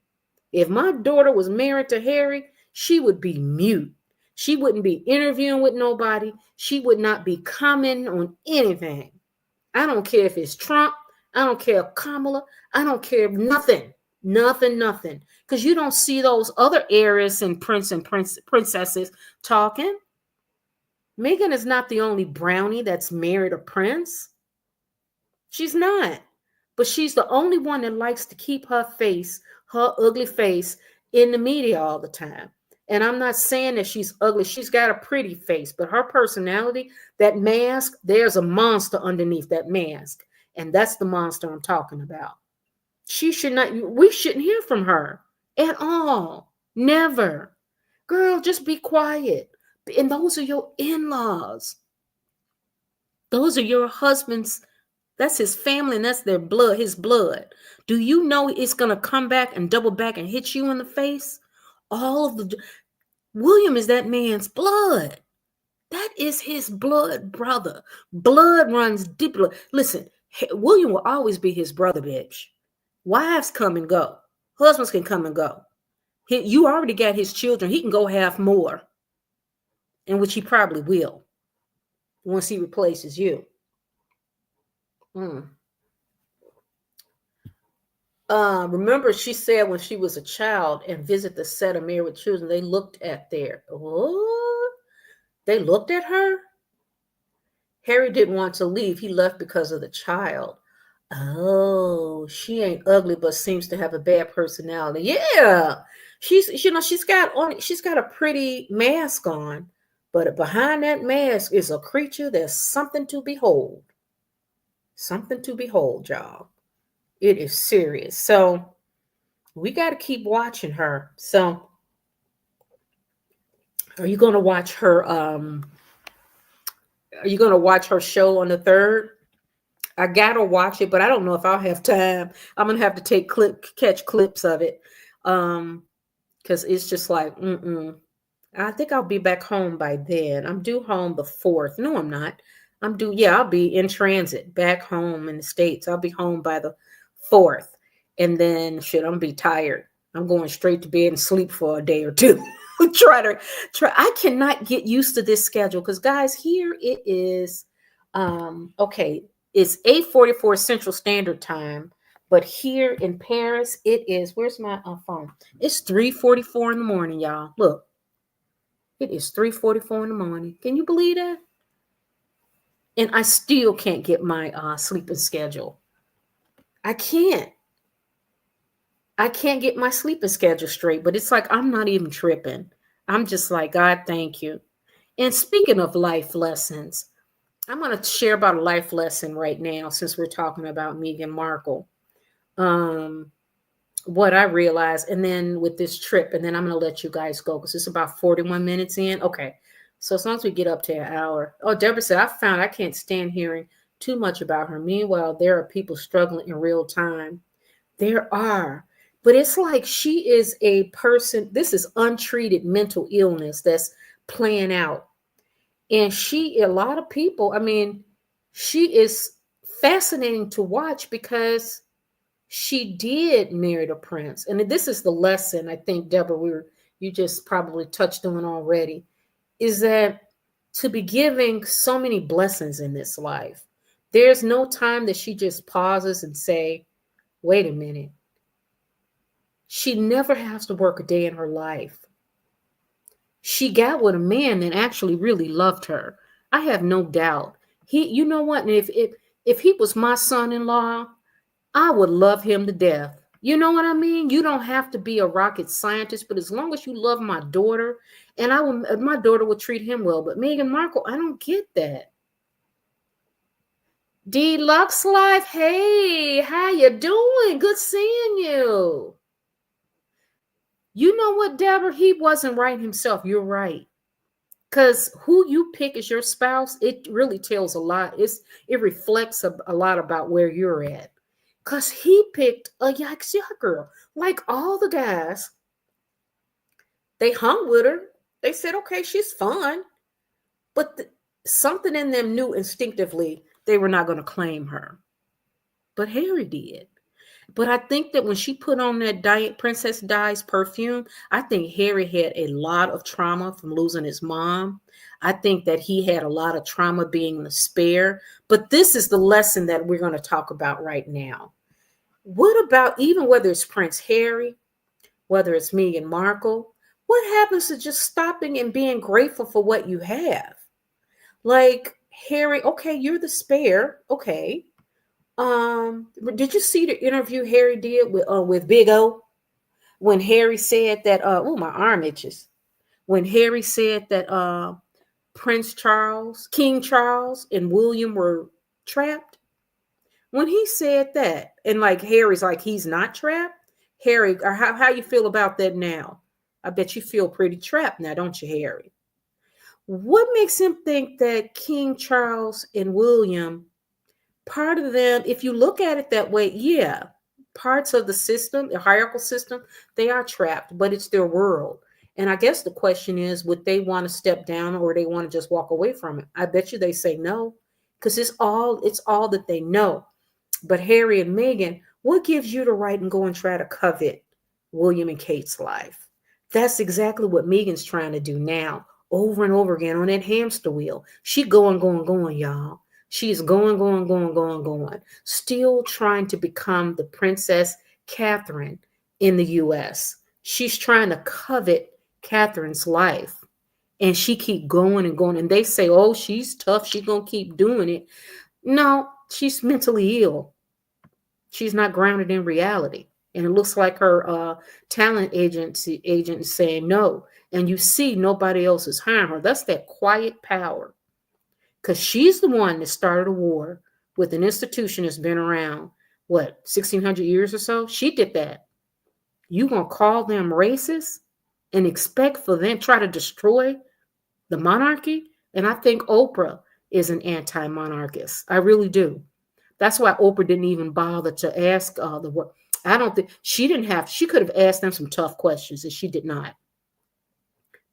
If my daughter was married to Harry, she would be mute. She wouldn't be interviewing with nobody. She would not be commenting on anything. I don't care if it's Trump. I don't care if Kamala. I don't care nothing. Nothing. Because you don't see those other heiresses and princesses talking. Meghan is not the only brownie that's married a prince. She's not. But she's the only one that likes to keep her ugly face, in the media all the time. And I'm not saying that she's ugly. She's got a pretty face, but her personality, that mask, there's a monster underneath that mask. And that's the monster I'm talking about. We shouldn't hear from her at all. Never. Girl, just be quiet. And those are your in-laws. Those are your husband's. That's his family, and that's their blood, his blood. Do you know it's going to come back and double back and hit you in the face? William is that man's blood. That is his blood brother. Blood runs deep. Listen, William will always be his brother, bitch. Wives come and go. Husbands can come and go. You already got his children. He can go have more, in which he probably will once he replaces you. Remember, she said when she was a child and visited the set of Married with Children, they looked at they looked at her. Harry didn't want to leave. He left because of the child. Oh, she ain't ugly, but seems to have a bad personality. Yeah, she's got a pretty mask on, but behind that mask is a creature that's something to behold. Something to behold, y'all. It is serious. So we got to keep watching her. So are you going to watch her? Are you going to watch her show on the 3rd? I gotta watch it, but I don't know if I'll have time. I'm gonna have to catch clips of it, because it's just like, I think I'll be back home by then. I'm due home the 4th. No, I'm not. I'll be in transit back home in the States. I'll be home by the 4th. And then shit, I'm gonna be tired. I'm going straight to bed and sleep for a day or two. try. I cannot get used to this schedule because guys, here it is. Okay, it's 8:44 Central Standard Time. But here in Paris, it is, where's my phone? It's 3:44 in the morning, y'all. Look. It is 3:44 in the morning. Can you believe that? And I still can't get my sleeping schedule. I can't. I can't get my sleeping schedule straight, but it's like I'm not even tripping. I'm just like, God, thank you. And speaking of life lessons, I'm going to share about a life lesson right now since we're talking about Meghan Markle. What I realized, and then with this trip, and then I'm going to let you guys go because it's about 41 minutes in. Okay. So as long as we get up to an hour. Oh, Deborah said, I found I can't stand hearing too much about her. Meanwhile, there are people struggling in real time. There are. But it's like she is a person, this is untreated mental illness that's playing out. And a lot of people, I mean, she is fascinating to watch because she did marry the prince. And this is the lesson, I think, Deborah, you just probably touched on already, is that to be giving so many blessings in this life, there's no time that she just pauses and say, wait a minute. She never has to work a day in her life. She got with a man that actually really loved her. I have no doubt. You know what? And if he was my son-in-law, I would love him to death. You know what I mean? You don't have to be a rocket scientist, but as long as you love my daughter, and my daughter would treat him well. But Meghan Markle, I don't get that. Deluxe Life, hey, how you doing? Good seeing you. You know what, Deborah? He wasn't right himself. You're right. Because who you pick as your spouse, it really tells a lot. It reflects a lot about where you're at. Because he picked a young girl. Like all the guys, they hung with her. They said, okay, she's fun. But something in them knew instinctively they were not going to claim her. But Harry did. But I think that when she put on that Princess Di's perfume, I think Harry had a lot of trauma from losing his mom. I think that he had a lot of trauma being the spare. But this is the lesson that we're going to talk about right now. What about, even whether it's Prince Harry, whether it's Meghan Markle, what happens to just stopping and being grateful for what you have? Like Harry, okay, you're the spare, okay. Did you see the interview Harry did with Big O when Harry said that? Oh, my arm itches. When Harry said that King Charles, and William were trapped. When he said that, and like Harry's like he's not trapped. Harry, or how you feel about that now? I bet you feel pretty trapped now, don't you, Harry? What makes him think that King Charles and William, part of them, if you look at it that way, yeah, parts of the system, the hierarchical system, they are trapped, but it's their world. And I guess the question is, would they want to step down or they want to just walk away from it? I bet you they say no, because it's all that they know. But Harry and Meghan, what gives you the right and go and try to covet William and Kate's life? That's exactly what Meghan's trying to do now, over and over again on that hamster wheel. She going, y'all. She's going, still trying to become the Princess Catherine in the U.S. She's trying to covet Catherine's life. And she keep going and going. And they say, oh, she's tough. She's going to keep doing it. No, she's mentally ill. She's not grounded in reality. And it looks like her talent agent is saying no. And you see nobody else is hiring her. That's that quiet power. Because she's the one that started a war with an institution that's been around, what, 1600 years or so? She did that. You gonna call them racist and expect for them try to destroy the monarchy? And I think Oprah is an anti-monarchist. I really do. That's why Oprah didn't even bother to ask the work. I don't think she didn't have. She could have asked them some tough questions, and she did not.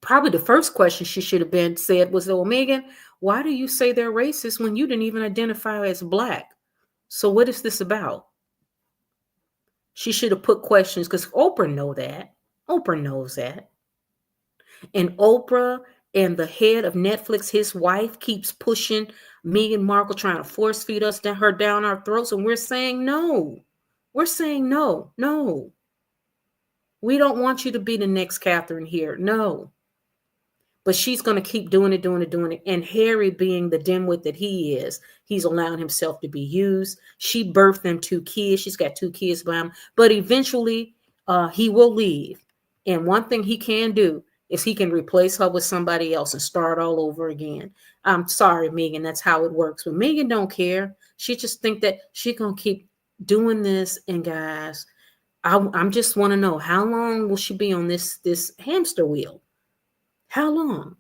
Probably the first question she should have been said was, "Oh, Meghan, why do you say they're racist when you didn't even identify as Black? So what is this about?" She should have put questions because Oprah know that. Oprah knows that. And Oprah and the head of Netflix, his wife, keeps pushing Meghan Markle, trying to force feed us her down our throats. And we're saying no. We're saying no, no. We don't want you to be the next Catherine here. No. But she's going to keep doing it. And Harry, being the dimwit that he is, he's allowing himself to be used. She birthed them 2 kids. She's got 2 kids by him. But eventually, he will leave. And one thing he can do is he can replace her with somebody else and start all over again. I'm sorry, Meghan, that's how it works. But Meghan don't care. She just think that she's going to keep doing this. And guys, I'm just want to know, how long will she be on this hamster wheel? How long?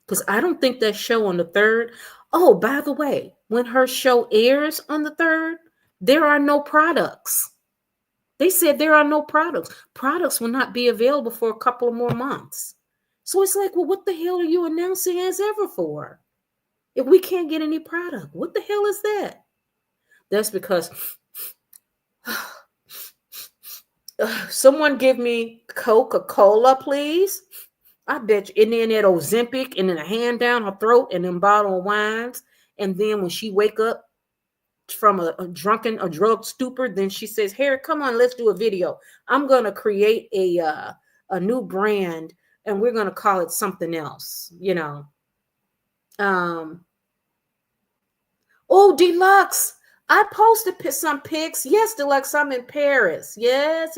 Because I don't think that show on the 3rd. Oh, by the way, when her show airs on the 3rd, there are no products. They said there are no products. Products will not be available for a couple of more months. So it's like, well, what the hell are you announcing as ever for? If we can't get any product, what the hell is that? That's because someone give me Coca-Cola, please. I bet you. And then that Ozempic, and then a hand down her throat, and then bottle of wines. And then when she wake up from a drug stupor, then she says, "Harry, come on, let's do a video. I'm going to create a new brand, and we're going to call it something else." Oh, Deluxe. I posted some pics. Yes, Deluxe, I'm in Paris. Yes.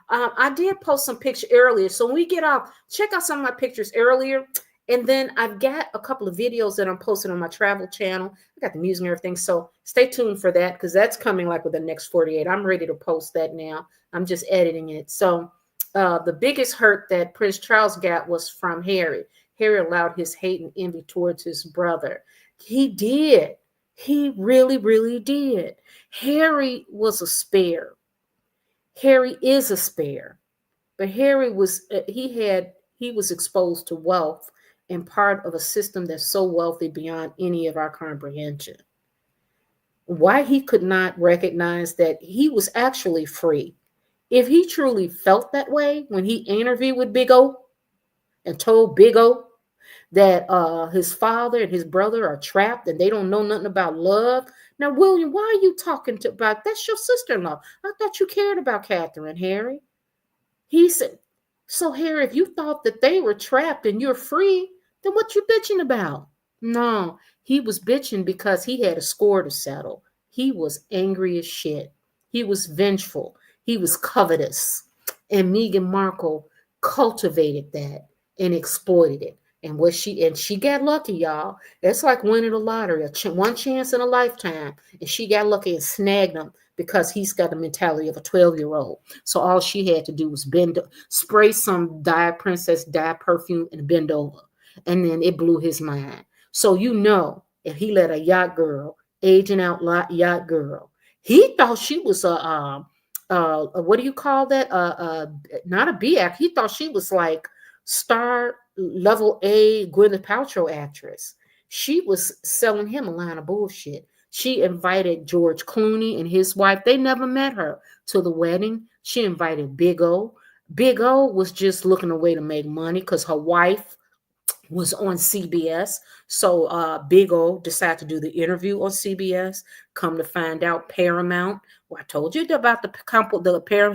I did post some pictures earlier. So when we get off, check out some of my pictures earlier. And then I've got a couple of videos that I'm posting on my travel channel. I got the music and everything. So stay tuned for that, because that's coming like within the next 48. I'm ready to post that now. I'm just editing it. So the biggest hurt that Prince Charles got was from Harry. Harry allowed his hate and envy towards his brother. He did. He really, really did. Harry was a spare. Harry is a spare. But Harry was he was exposed to wealth and part of a system that's so wealthy beyond any of our comprehension. Why he could not recognize that he was actually free. If he truly felt that way when he interviewed with Big O and told Big O that his father and his brother are trapped and they don't know nothing about love. Now, William, why are you talking about that's your sister-in-law? I thought you cared about Catherine, Harry. He said, so Harry, if you thought that they were trapped and you're free, then what you bitching about? No, he was bitching because he had a score to settle. He was angry as shit. He was vengeful. He was covetous. And Meghan Markle cultivated that and exploited it. And she got lucky, y'all. It's like winning the lottery, one chance in a lifetime. And she got lucky and snagged him because he's got the mentality of a 12-year-old. So all she had to do was spray some princess dye perfume and bend over. And then it blew his mind. So if he let a yacht girl, aging out yacht girl, he thought she was what do you call that? Not a B act. He thought she was like star level A Gwyneth Paltrow actress. She was selling him a line of bullshit. She invited George Clooney and his wife. They never met her to the wedding. She invited Big O. Big O was just looking a way to make money because her wife was on CBS. So Big O decided to do the interview on CBS. Come to find out, Paramount. Well, I told you about the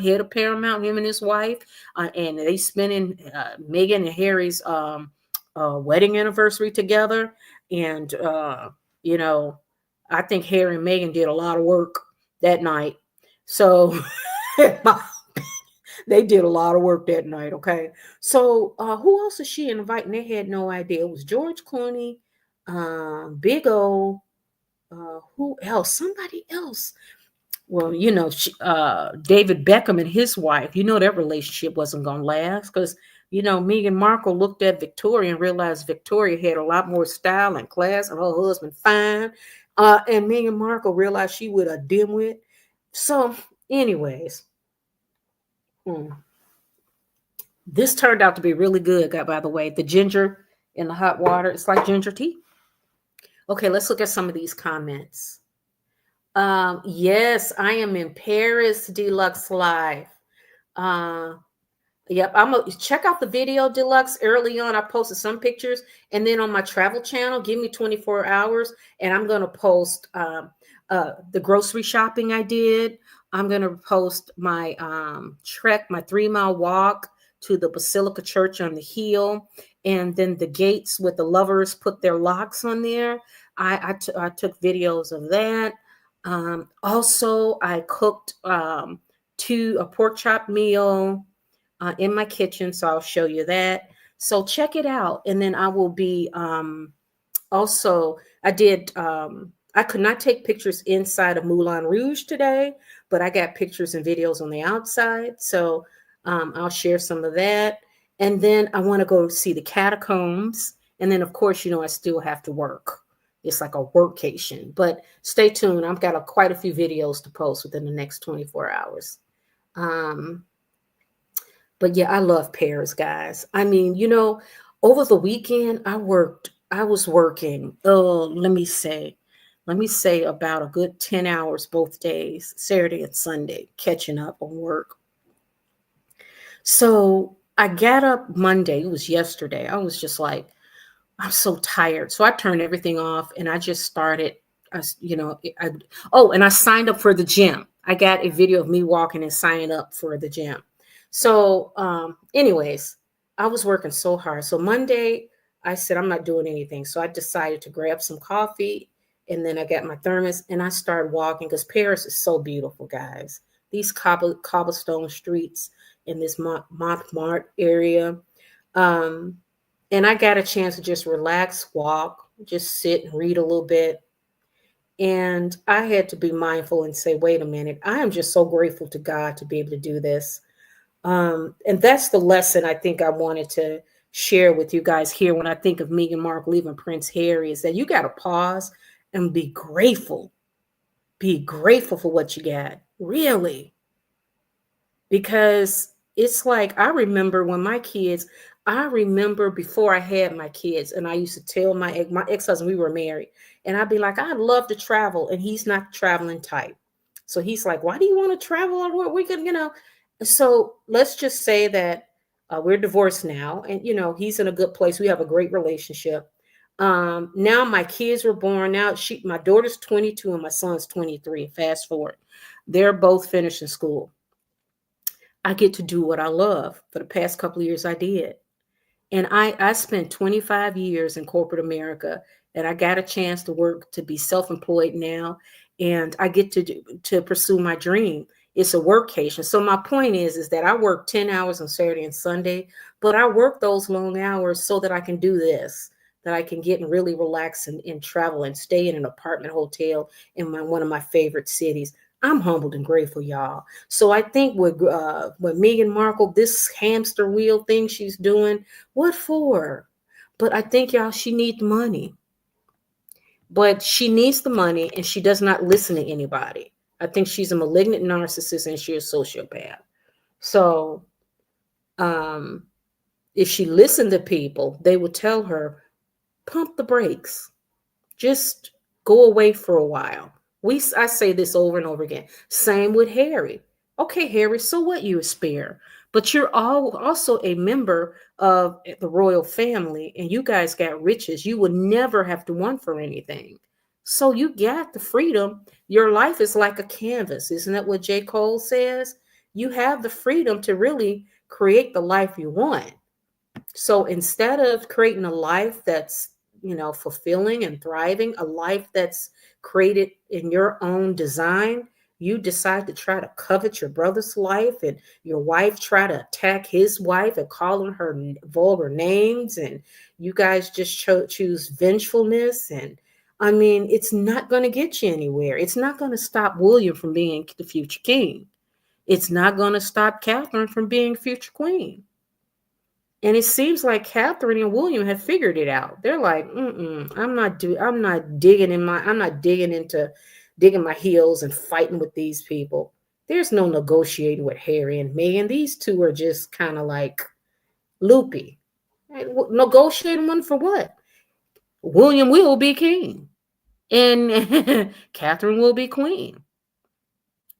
head of Paramount, him and his wife, and they spending Meghan and Harry's wedding anniversary together. And I think Harry and Meghan did a lot of work that night. So they did a lot of work that night, okay? So who else is she inviting? They had no idea. It was George Clooney, Big O, Who else? Somebody else. Well, David Beckham and his wife, their relationship wasn't going to last because, Meghan Markle looked at Victoria and realized Victoria had a lot more style and class and her husband fine. And Meghan Markle realized she was a dimwit. So, anyways, this turned out to be really good, by the way. The ginger in the hot water, it's like ginger tea. Okay, let's look at some of these comments. Yes, I am in Paris, Deluxe Live. Yep, I'm gonna check out the video, Deluxe. Early on, I posted some pictures, and then on my travel channel, give me 24 hours, and I'm gonna post the grocery shopping I did. I'm gonna post my trek, my 3-mile walk to the Basilica Church on the hill, and then the gates with the lovers put their locks on there. I took videos of that. Also, I cooked a pork chop meal in my kitchen, so I'll show you that. So check it out, and then I will be also. I could not take pictures inside of Moulin Rouge today, but I got pictures and videos on the outside. So I'll share some of that, and then I want to go see the catacombs, and then of course, I still have to work. It's like a workcation, but stay tuned. I've got quite a few videos to post within the next 24 hours. But yeah, I love Paris, guys. I mean, over the weekend, I was working. Oh, let me say about a good 10 hours both days, Saturday and Sunday, catching up on work. So I got up Monday. It was yesterday. I was just like, I'm so tired. So I turned everything off and I just started, and I signed up for the gym. I got a video of me walking and signing up for the gym. So anyways, I was working so hard. So Monday, I said, I'm not doing anything. So I decided to grab some coffee, and then I got my thermos and I started walking because Paris is so beautiful, guys. These cobblestone streets in this Montmartre area. And I got a chance to just relax, walk, just sit and read a little bit. And I had to be mindful and say, wait a minute, I am just so grateful to God to be able to do this. And that's the lesson I think I wanted to share with you guys here when I think of Meghan Markle, even Prince Harry, is that you got to pause and be grateful. Be grateful for what you got, really. Because it's like, I remember before I had my kids, and I used to tell my ex-husband, we were married, and I'd be like, I'd love to travel, and he's not traveling type. So he's like, why do you want to travel? We can, So let's just say that we're divorced now, and he's in a good place. We have a great relationship. Now my kids were born. Now my daughter's 22 and my son's 23. Fast forward, they're both finishing school. I get to do what I love. For the past couple of years, I did. And I spent 25 years in corporate America, and I got a chance to work, to be self-employed now, and I get to pursue my dream. It's a workcation. So my point is that I work 10 hours on Saturday and Sunday, but I work those long hours so that I can do this, that I can get and really relax and travel and stay in an apartment hotel in one of my favorite cities. I'm humbled and grateful, y'all. So I think with Meghan Markle, this hamster wheel thing she's doing, what for? But I think, y'all, she needs money. But she needs the money, and she does not listen to anybody. I think she's a malignant narcissist, and she's a sociopath. So if she listened to people, they would tell her, pump the brakes. Just go away for a while. I say this over and over again. Same with Harry. Okay, Harry, so what, you a spare? But you're also a member of the royal family, and you guys got riches. You would never have to want for anything. So you got the freedom. Your life is like a canvas. Isn't that what J. Cole says? You have the freedom to really create the life you want. So instead of creating a life that's fulfilling and thriving, a life that's created in your own design, you decide to try to covet your brother's life, and your wife try to attack his wife and calling her vulgar names, and you guys just choose vengefulness. And I mean, it's not going to get you anywhere. It's not going to stop William from being the future king. It's not going to stop Catherine from being future queen. And it seems like Catherine and William have figured it out. They're like, I'm not digging my heels and fighting with these people. There's no negotiating with Harry and Meghan. These two are just kind of like loopy. Negotiating one for what? William will be king, and Catherine will be queen,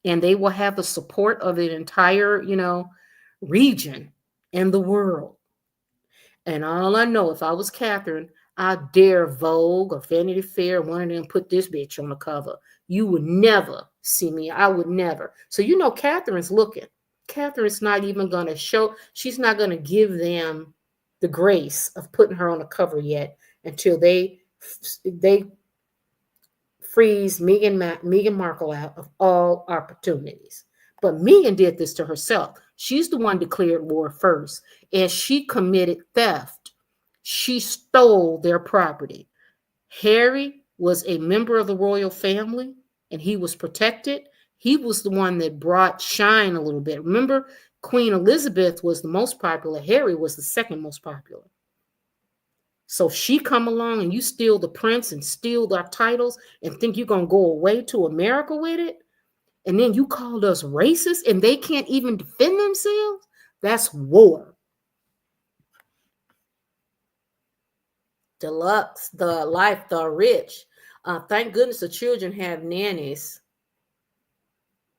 and they will have the support of the entire, region and the world. And all I know, if I was Catherine, I'd dare Vogue or Vanity Fair, one of them, put this bitch on the cover. You would never see me. I would never. So Catherine's looking. Catherine's not even going to show. She's not going to give them the grace of putting her on the cover yet until they freeze Meghan Markle out of all opportunities. But Meghan did this to herself. She's the one declared war first, and she committed theft. She stole their property. Harry was a member of the royal family, and he was protected. He was the one that brought shine a little bit. Remember, Queen Elizabeth was the most popular. Harry was the second most popular. So she come along and you steal the prince and steal their titles and think you're going to go away to America with it? And then you called us racist and they can't even defend themselves? That's war. Deluxe, the life, the rich. Thank goodness the children have nannies.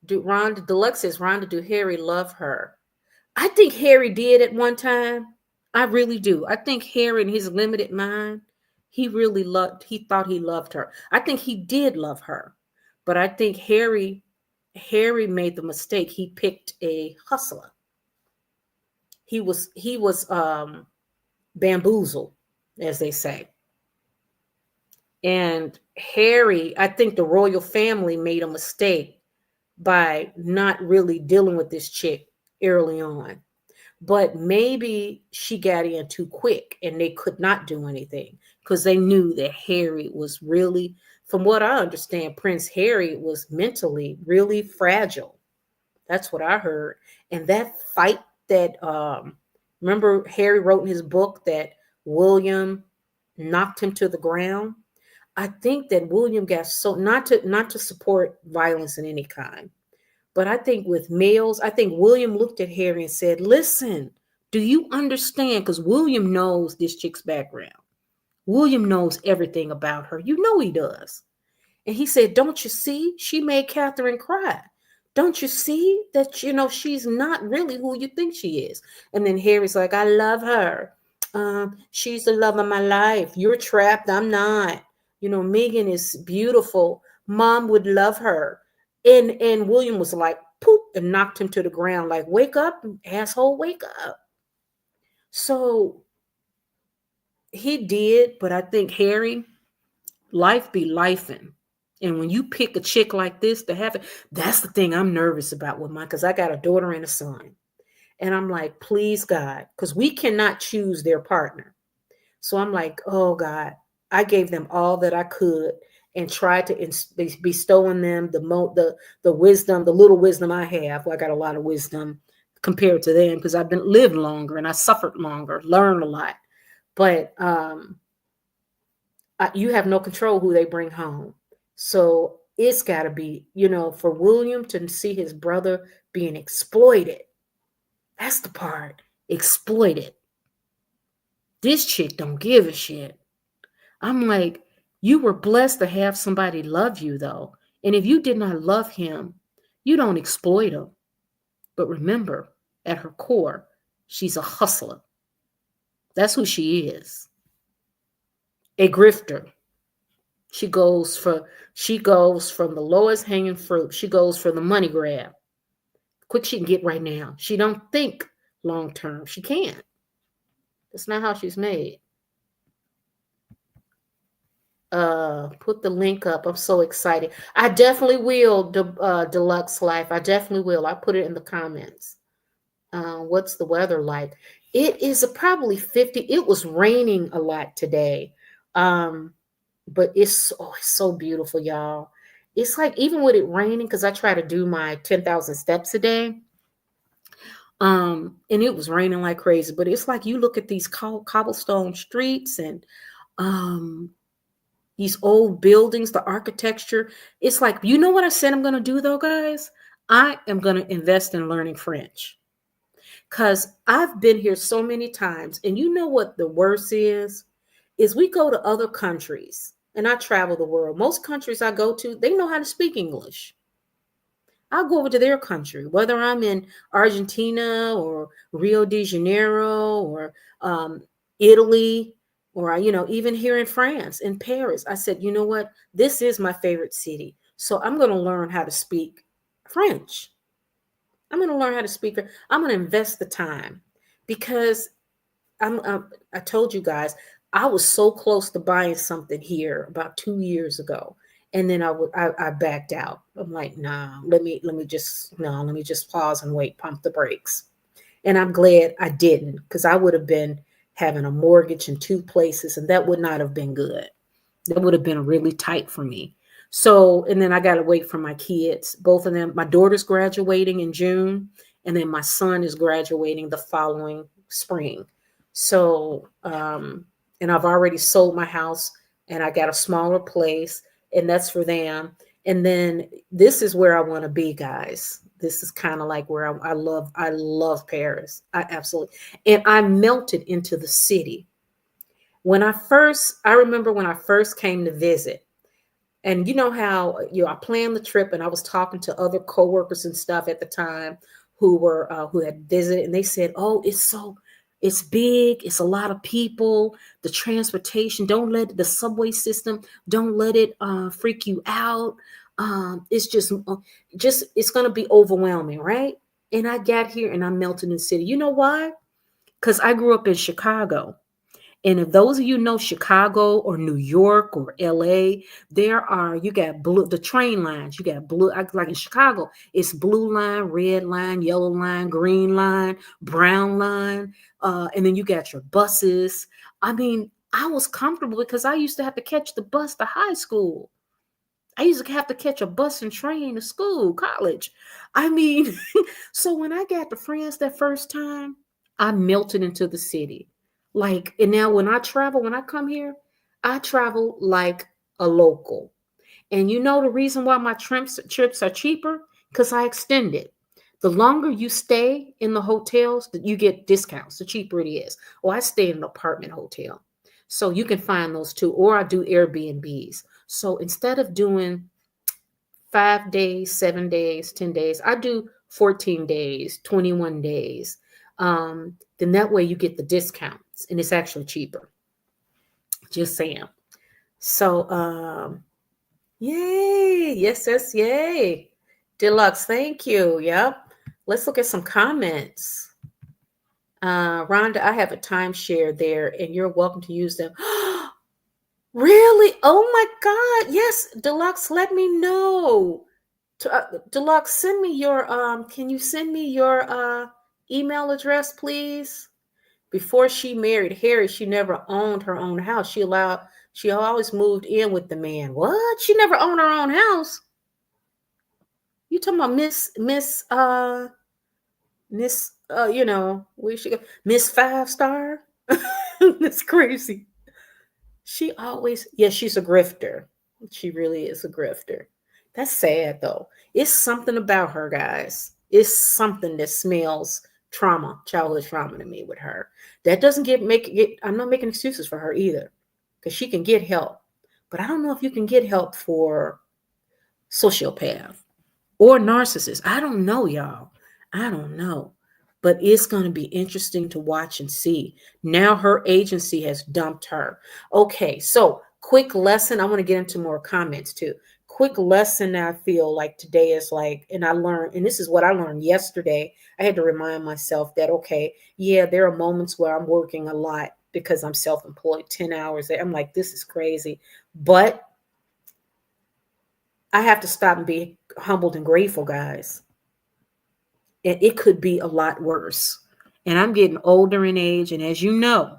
Deluxe says, Rhonda, do Harry love her? I think Harry did at one time. I really do. I think Harry, in his limited mind, he thought he loved her. I think he did love her. But I think Harry made the mistake. He picked a hustler. He was bamboozled, as they say. And Harry, I think the royal family made a mistake by not really dealing with this chick early on. But maybe she got in too quick and they could not do anything because they knew that Harry was really, from what I understand, Prince Harry was mentally really fragile. That's what I heard. And that fight that, remember Harry wrote in his book that William knocked him to the ground. I think that William got so, not to support violence in any kind, but I think with males, I think William looked at Harry and said, listen, do you understand? Because William knows this chick's background. William knows everything about her. You know he does. And he said, don't you see? She made Catherine cry. Don't you see that, she's not really who you think she is? And then Harry's like, I love her. She's the love of my life. You're trapped. I'm not. Meghan is beautiful. Mom would love her. And William was like, poop, and knocked him to the ground. Like, wake up, asshole, wake up. So he did, but I think Harry, life be lifing. And when you pick a chick like this to have it, that's the thing I'm nervous about with mine, because I got a daughter and a son. And I'm like, please, God, because we cannot choose their partner. So I'm like, oh, God, I gave them all that I could and tried to bestow on them the wisdom, the little wisdom I have. Well, I got a lot of wisdom compared to them because I've lived longer and I suffered longer, learned a lot. But you have no control who they bring home. So it's got to be, for William to see his brother being exploited. That's the part. Exploited. This chick don't give a shit. I'm like, you were blessed to have somebody love you, though. And if you did not love him, you don't exploit him. But remember, at her core, she's a hustler. That's who she is. A grifter. She goes from the lowest hanging fruit. She goes for the money grab. Quick she can get right now. She don't think long term. She can't. That's not how she's made. Put the link up. I'm so excited. I definitely will, Deluxe Life. I definitely will. I put it in the comments. What's the weather like? It is probably 50. It was raining a lot today. but it's so beautiful, y'all. It's like even with it raining, because I try to do my 10,000 steps a day. And it was raining like crazy, but it's like you look at these cobblestone streets and um these old buildings, the architecture. It's like, you know what I said I'm gonna do though, guys? I am gonna invest in learning French. Cause I've been here so many times, and you know what the worst is we go to other countries, and I travel the world. Most countries I go to, they know how to speak English. I'll go over to their country, whether I'm in Argentina or Rio de Janeiro or Italy, or even here in France, in Paris. I said, you know what? This is my favorite city, so I'm going to learn how to speak French. I'm going to learn how to speak. I'm going to invest the time because I told you guys I was so close to buying something here about 2 years ago, and then I backed out. I'm like, nah, let me just pause and wait, pump the brakes. And I'm glad I didn't, because I would have been having a mortgage in two places, and that would not have been good. That would have been really tight for me. So, and then I got to wait for my kids, both of them. My daughter's graduating in June, and then my son is graduating the following spring. So, and I've already sold my house, and I got a smaller place, and that's for them. And then this is where I want to be, guys. This is kind of like where I love Paris. I absolutely, and I melted into the city. I remember when I first came to visit, and you know how I planned the trip, and I was talking to other coworkers and stuff at the time who had visited, and they said, "Oh, it's big, it's a lot of people, the transportation. Don't let the subway system, don't let it freak you out. It's just it's gonna be overwhelming, right?" And I got here and I melted in the city. You know why? Because I grew up in Chicago. And if those of you know Chicago or New York or LA, you got the train lines. You got blue, like in Chicago, it's blue line, red line, yellow line, green line, brown line. And then you got your buses. I mean, I was comfortable because I used to have to catch the bus to high school. I used to have to catch a bus and train to school, college. I mean, so when I got to France that first time, I melted into the city. Like, and now when I come here, I travel like a local. And you know the reason why my trips are cheaper? Because I extend it. The longer you stay in the hotels, you get discounts, the cheaper it is. Or I stay in an apartment hotel. So you can find those too. Or I do Airbnbs. So instead of doing 5 days, 7 days, 10 days, I do 14 days, 21 days. Then that way you get the discounts and it's actually cheaper. Just saying. So, yay. Yes, yay. Deluxe, thank you. Yep. Let's look at some comments. Rhonda, I have a timeshare there and you're welcome to use them. Really? Oh my God. Yes, Deluxe, let me know. Deluxe, can you send me your email address, please? Before she married Harry, she never owned her own house. She always moved in with the man. What? She never owned her own house? You talking about where she go? Miss Five Star? That's crazy. She's a grifter. She really is a grifter. That's sad though. It's something about her, guys. It's something that smells childhood trauma to me with her. That doesn't I'm not making excuses for her either. Because she can get help. But I don't know if you can get help for sociopath or narcissist. I don't know, y'all. I don't know. But it's going to be interesting to watch and see. Now her agency has dumped her. Okay, so quick lesson. I want to get into more comments too. Quick lesson that I feel like today is like, and I learned, and this is what I learned yesterday. I had to remind myself that, okay, yeah, there are moments where I'm working a lot because I'm self-employed, 10 hours. I'm like, this is crazy. But I have to stop and be humbled and grateful, guys. And it could be a lot worse. And I'm getting older in age. And as you know,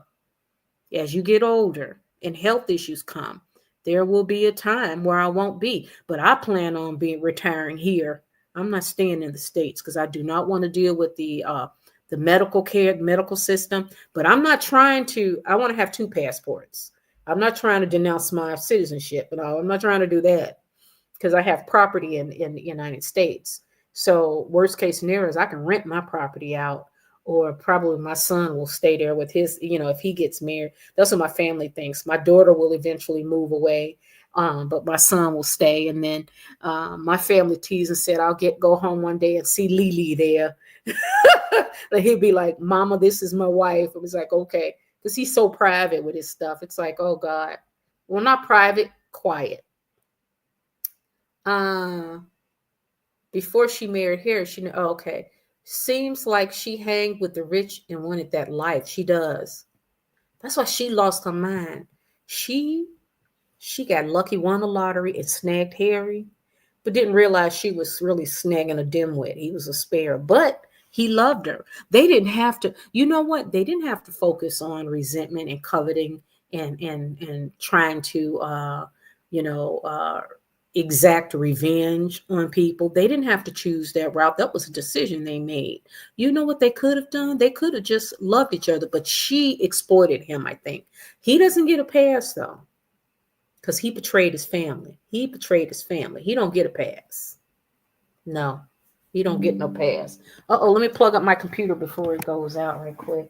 as you get older and health issues come, There will be a time where I won't be, but I plan on being retiring here. I'm not staying in the States because I do not want to deal with the medical care, medical system. But I'm not trying to. I want to have two passports. I'm not trying to denounce my citizenship. No, I'm not trying to do that because I have property in the United States. So worst case scenario is I can rent my property out, or probably my son will stay there with his, if he gets married. That's what my family thinks. My daughter will eventually move away, but my son will stay. And then my family teased and said, I'll go home one day and see Lily there. Like he'd be like, Mama, this is my wife. It was like, okay. Because he's so private with his stuff. It's like, oh God. Well, not private, quiet. Before she married here, she knew, oh, okay. Seems like she hanged with the rich and wanted that life. She does. That's why she lost her mind. She got lucky, won the lottery, and snagged Harry, but didn't realize she was really snagging a dimwit. He was a spare, but he loved her. They didn't have to, you know what? They didn't have to focus on resentment and coveting and trying to exact revenge on people. They didn't have to choose that route. That was a decision they made. You know what they could have done? They could have just loved each other, but she exploited him, I think. He doesn't get a pass though, because he betrayed his family. He don't get a pass. No, he don't get no pass. Let me plug up my computer before it goes out right quick.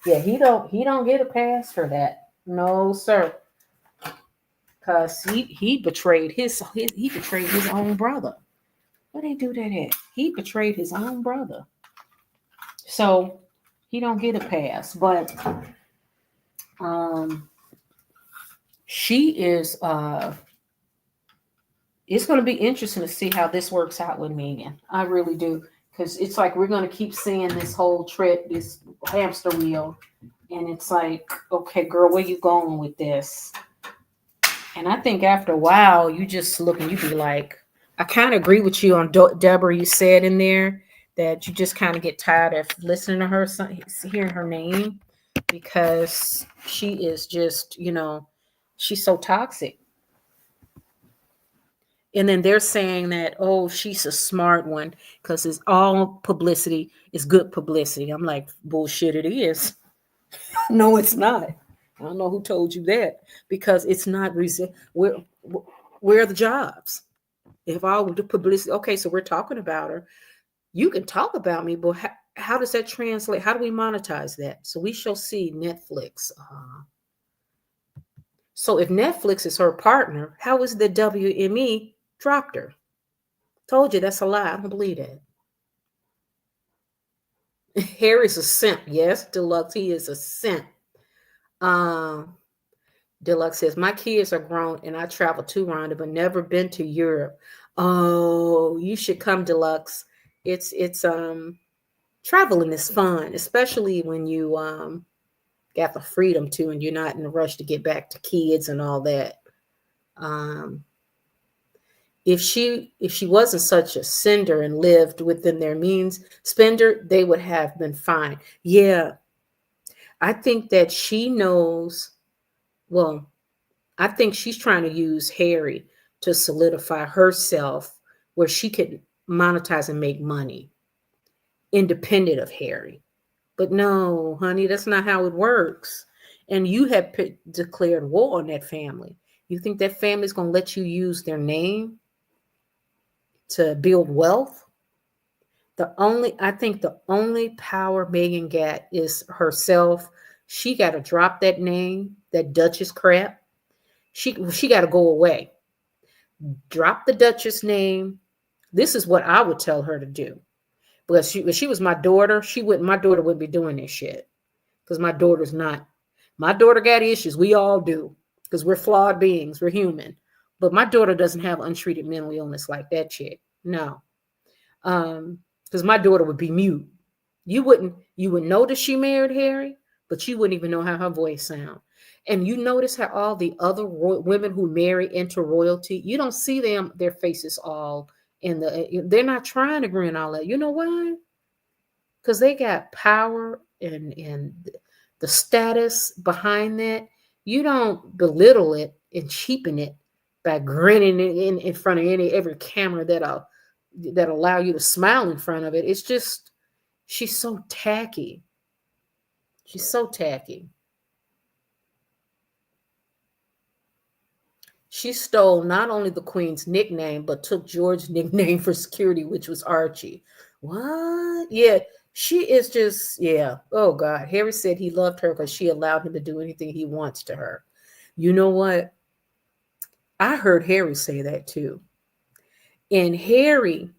Yeah, he don't get a pass for that. No, sir. Because he betrayed his own brother. Where they do that at? He betrayed his own brother. So he don't get a pass. But she is it's going to be interesting to see how this works out with Meghan. I really do. Because it's like we're going to keep seeing this whole trip, this hamster wheel. And it's like, okay, girl, where you going with this? And I think after a while, you just look and you be like, I kind of agree with you on Deborah. You said in there that you just kind of get tired of listening to her, hearing her name, because she is just, she's so toxic. And then they're saying that, oh, she's a smart one because it's all publicity is good publicity. I'm like, bullshit, it is. No, it's not. I don't know who told you that, because it's not where are the jobs? If all the publicity, okay, so we're talking about her. You can talk about me, but how does that translate? How do we monetize that? So we shall see. Netflix. So if Netflix is her partner, how is the WME dropped her? Told you that's a lie. I don't believe that. Harry's a simp. Yes, Deluxe, he is a simp. Deluxe says, my kids are grown and I travel to Rhonda, but never been to Europe. Oh, you should come, Deluxe. It's traveling is fun, especially when you got the freedom to, and you're not in a rush to get back to kids and all that. If she wasn't such a cinder and lived within their means, spender, they would have been fine. Yeah. I think that she knows, well, I think she's trying to use Harry to solidify herself where she could monetize and make money independent of Harry. But no, honey, that's not how it works. And you have declared war on that family. You think that family's going to let you use their name to build wealth? I think the only power Meghan got is herself. She got to drop that name, that Duchess crap. She got to go away. Drop the Duchess name. This is what I would tell her to do. Because if she was my daughter, my daughter wouldn't be doing this shit. Because my daughter's not. My daughter got issues. We all do. Because we're flawed beings. We're human. But my daughter doesn't have untreated mental illness like that chick. No. Because my daughter would be mute. You would notice she married Harry, but you wouldn't even know how her voice sounds. And you notice how all the other women who marry into royalty, you don't see their faces all they're not trying to grin all that. You know why? Because they got power and the status behind that. You don't belittle it and cheapen it by grinning in front of every camera that allow you to smile in front of it. It's just, she's so tacky. She's so tacky. She stole not only the Queen's nickname, but took George's nickname for security, which was Archie. What? Yeah, she is just, yeah. Oh, God. Harry said he loved her because she allowed him to do anything he wants to her. You know what? I heard Harry say that too. And Harry,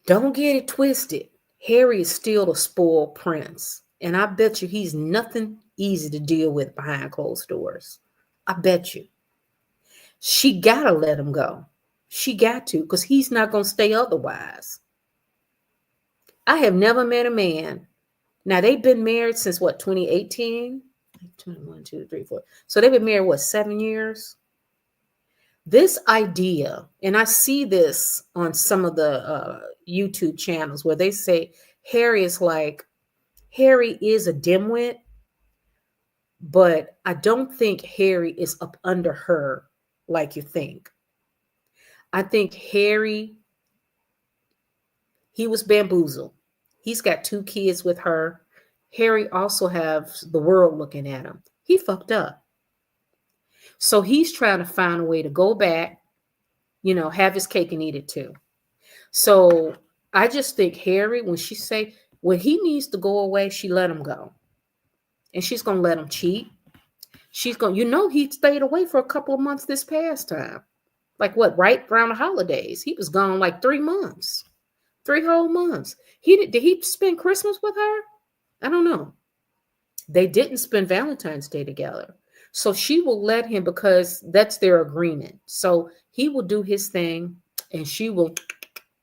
don't get it twisted. Harry is still a spoiled prince. And I bet you he's nothing easy to deal with behind closed doors. I bet you. She gotta let him go. She got to, because he's not going to stay otherwise. I have never met a man. Now, they've been married since what, 2018? 21, 2, 3, 4. So they've been married, what, 7 years? This idea, and I see this on some of the YouTube channels where they say Harry is a dimwit, but I don't think Harry is up under her like you think. I think Harry, he was bamboozled. He's got 2 kids with her. Harry also has the world looking at him. He fucked up. So he's trying to find a way to go back, have his cake and eat it too. So I just think Harry, when he needs to go away, she let him go. And she's going to let him cheat. She's going, he stayed away for a couple of months this past time. Like what, right around the holidays. He was gone like 3 months. 3 whole months. Did he spend Christmas with her? I don't know. They didn't spend Valentine's Day together. So she will let him, because that's their agreement. So he will do his thing and she will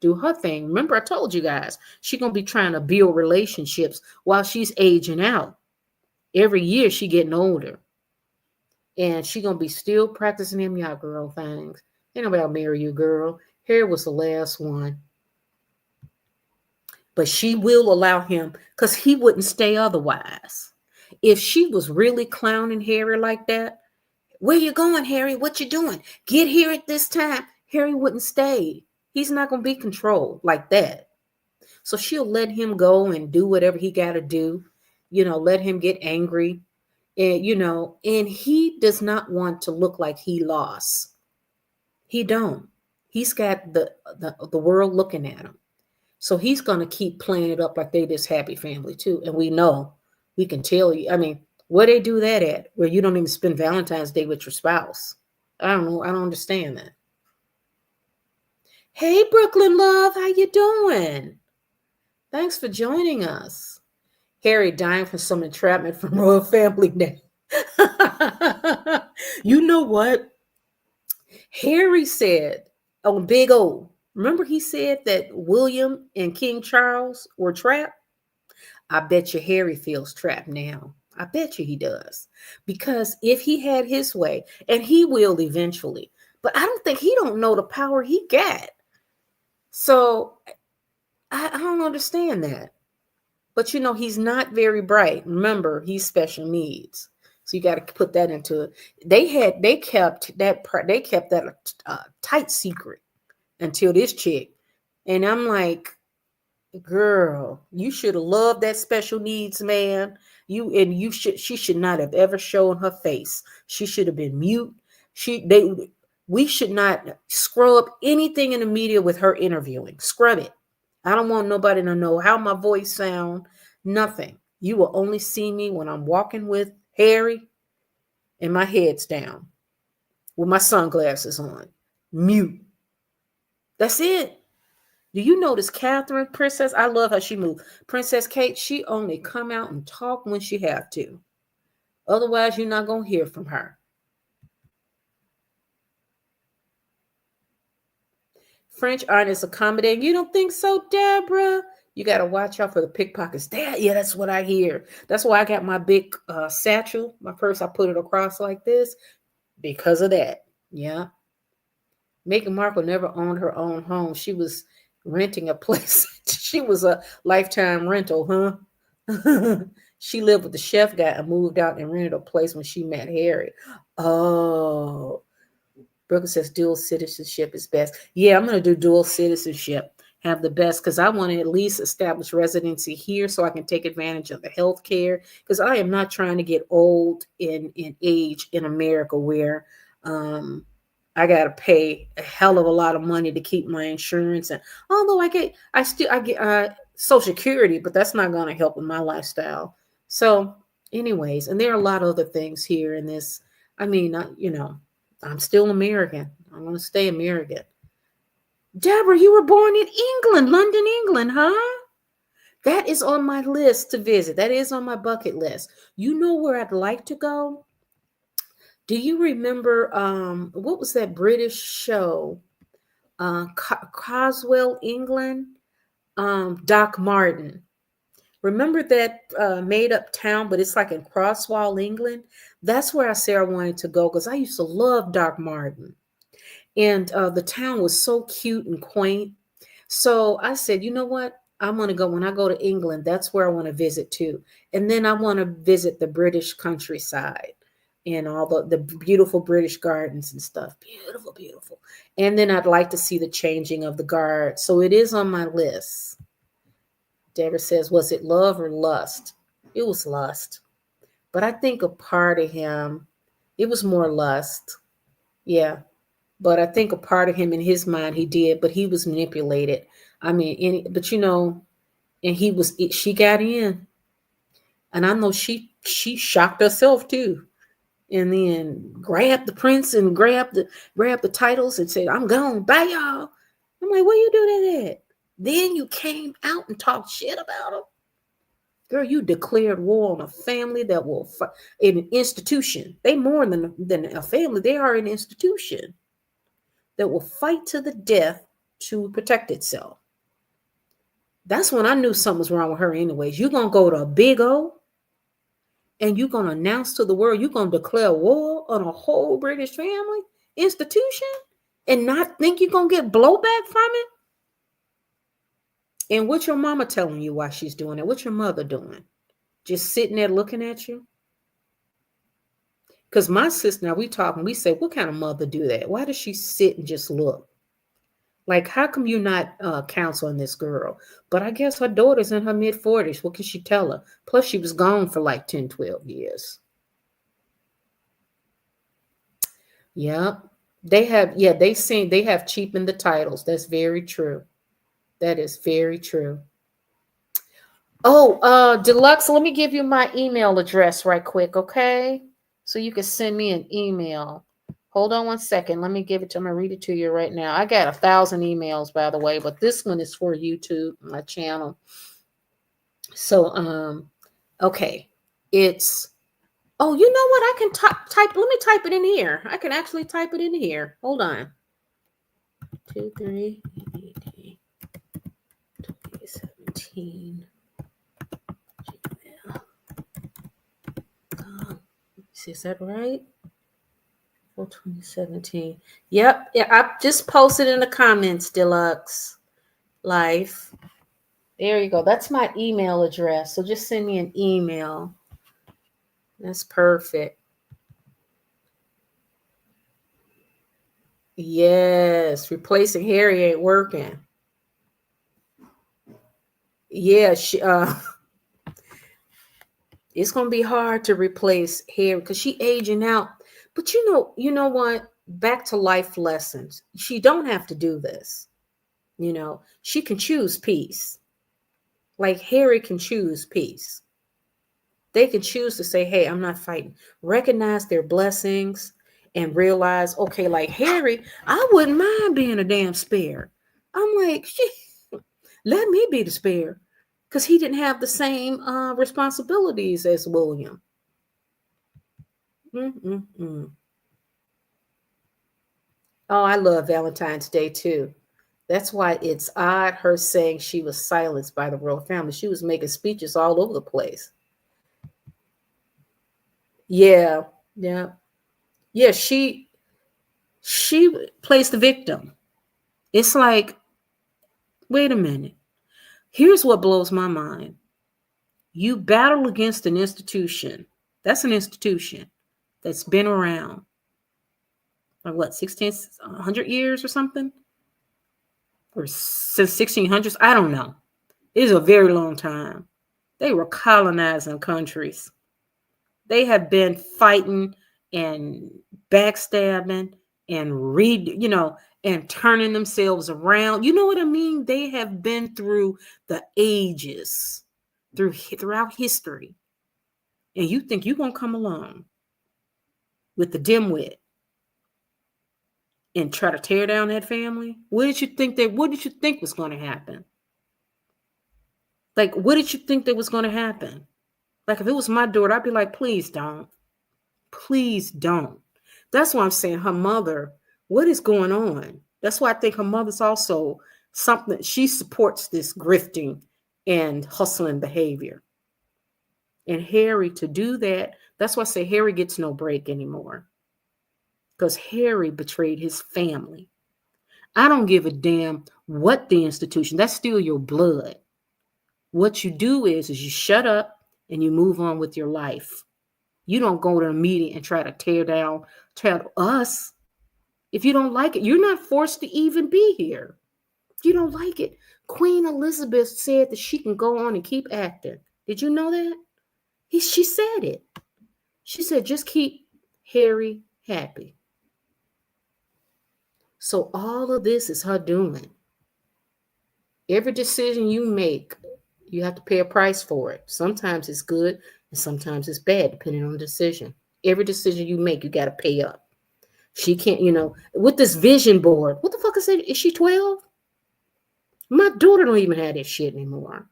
do her thing. Remember, I told you guys, she's going to be trying to build relationships while she's aging out. Every year she getting older. And she going to be still practicing them y'all girl things. Ain't nobody marry you, girl. Harry was the last one. But she will allow him, because he wouldn't stay otherwise. If she was really clowning Harry like that, where you going, Harry? What you doing? Get here at this time. Harry wouldn't stay. He's not going to be controlled like that. So she'll let him go and do whatever he got to do. Let him get angry. And, and he does not want to look like he lost. He don't. He's got the world looking at him. So he's going to keep playing it up like they this happy family too. And we can tell you, where they do that at, where you don't even spend Valentine's Day with your spouse. I don't know. I don't understand that. Hey, Brooklyn love, how you doing? Thanks for joining us. Harry dying from some entrapment from royal family name. You know what? Harry said on Big O, remember he said that William and King Charles were trapped? I bet you Harry feels trapped now. I bet you he does. Because if he had his way, and he will eventually, but I don't think he don't know the power he got. So I don't understand that. But he's not very bright. Remember, he's special needs. So you got to put that into it. They kept that a tight secret until this chick. And I'm like, girl, you should have loved that special needs man. She should not have ever shown her face. She should have been mute. We should not scrub anything in the media with her interviewing. Scrub it. I don't want nobody to know how my voice sound. Nothing. You will only see me when I'm walking with Harry and my head's down with my sunglasses on. Mute. That's it. Do you notice Catherine, Princess? I love how she moved. Princess Kate, she only come out and talk when she have to. Otherwise, you're not going to hear from her. French art is accommodating. You don't think so, Deborah? You got to watch out for the pickpockets. Yeah, that's what I hear. That's why I got my big satchel. My purse, I put it across like this because of that. Yeah. Meghan Markle never owned her own home. She was renting a place. She was a lifetime rental, huh? She lived with the chef guy and moved out and rented a place when she met Harry. Oh, Brooke says dual citizenship is best. Yeah, I'm going to do dual citizenship. Have the best because I want to at least establish residency here so I can take advantage of the health care because I am not trying to get old in age in America where um, I got to pay a hell of a lot of money to keep my insurance. And although I get Social Security, but that's not going to help with my lifestyle. So, anyways, and there are a lot of other things here in this. I mean, I'm still American. I'm going to stay American. Deborah, you were born in England, London, England, huh? That is on my list to visit. That is on my bucket list. You know where I'd like to go? Do you remember what was that British show? Coswell, England? Doc Martin. Remember that made up town, but it's like in Croswell, England? That's where I said I wanted to go because I used to love Doc Martin. And the town was so cute and quaint. So I said, you know what? I want to go when I go to England. That's where I want to visit too. And then I want to visit the British countryside and all the beautiful British gardens and stuff. Beautiful, beautiful. And then I'd like to see the changing of the guard. So it is on my list. Deborah says, was it love or lust? It was lust. But I think a part of him, it was more lust. Yeah. But I think a part of him in his mind he did, but he was manipulated. I mean, and she got in, and I know she shocked herself too, and then grabbed the prince and grabbed the titles and said, "I'm gone, bye y'all." I'm like, "Where you do that at?" Then you came out and talked shit about him, girl. You declared war on a family that will fight in an institution. They more than a family. They are an institution that will fight to the death to protect itself. That's when I knew something was wrong with her anyways. You're going to go to a big O and you're going to announce to the world, you're going to declare war on a whole British family institution and not think you're going to get blowback from it? And what's your mama telling you why she's doing it? What's your mother doing? Just sitting there looking at you? Because my sister, now we say, what kind of mother do that? Why does she sit and just look? Like, how come you not counseling this girl? But I guess her daughter's in her mid-40s. What can she tell her? Plus, she was gone for like 10, 12 years. Yep. They have cheapened the titles. That's very true. That is very true. Oh, Deluxe, let me give you my email address right quick, okay? So you can send me an email. Hold on one second. Let me give it to him. I'm going to read it to you right now. I got 1,000 emails, by the way, but this one is for YouTube, my channel. So, okay. It's, oh, you know what? I can type. Let me type it in here. I can actually type it in here. Hold on. 23 2017. Is that right? For 2017. Yep. Yeah, I just posted in the comments, Deluxe Life. There you go. That's my email address. So just send me an email. That's perfect. Yes. Replacing Harry ain't working. Yeah. It's going to be hard to replace Harry because she aging out. But you know what? Back to life lessons. She don't have to do this. She can choose peace. Like Harry can choose peace. They can choose to say, hey, I'm not fighting. Recognize their blessings and realize, okay, like Harry, I wouldn't mind being a damn spare. I'm like, let me be the spare. Because he didn't have the same responsibilities as William. Mm-mm-mm. Oh, I love Valentine's Day too. That's why it's odd her saying she was silenced by the royal family. She was making speeches all over the place. Yeah, yeah, yeah. She plays the victim. It's like, wait a minute. Here's what blows my mind. You battle against an institution. That's an institution that's been around for what, 1600 years or something? Or since 1600s? I don't know. It is a very long time. They were colonizing countries. They have been fighting and backstabbing and and turning themselves around. You know what I mean? They have been through the ages, throughout history. And you think you're gonna come along with the dimwit and try to tear down that family? What did you think was gonna happen? Like, what did you think that was gonna happen? Like, if it was my daughter, I'd be like, please don't. Please don't. That's why I'm saying her mother, what is going on? That's why I think her mother's also something. She supports this grifting and hustling behavior. And Harry, to do that, that's why I say Harry gets no break anymore. Because Harry betrayed his family. I don't give a damn what the institution, that's still your blood. What you do is you shut up and you move on with your life. You don't go to a meeting and try to tear down us. If you don't like it, you're not forced to even be here. If you don't like it, Queen Elizabeth said that she can go on and keep acting. Did you know that? She said it. She said, just keep Harry happy. So all of this is her doing. Every decision you make, you have to pay a price for it. Sometimes it's good and sometimes it's bad, depending on the decision. Every decision you make, you got to pay up. She can't, with this vision board. What the fuck is it? Is she 12? My daughter don't even have that shit anymore.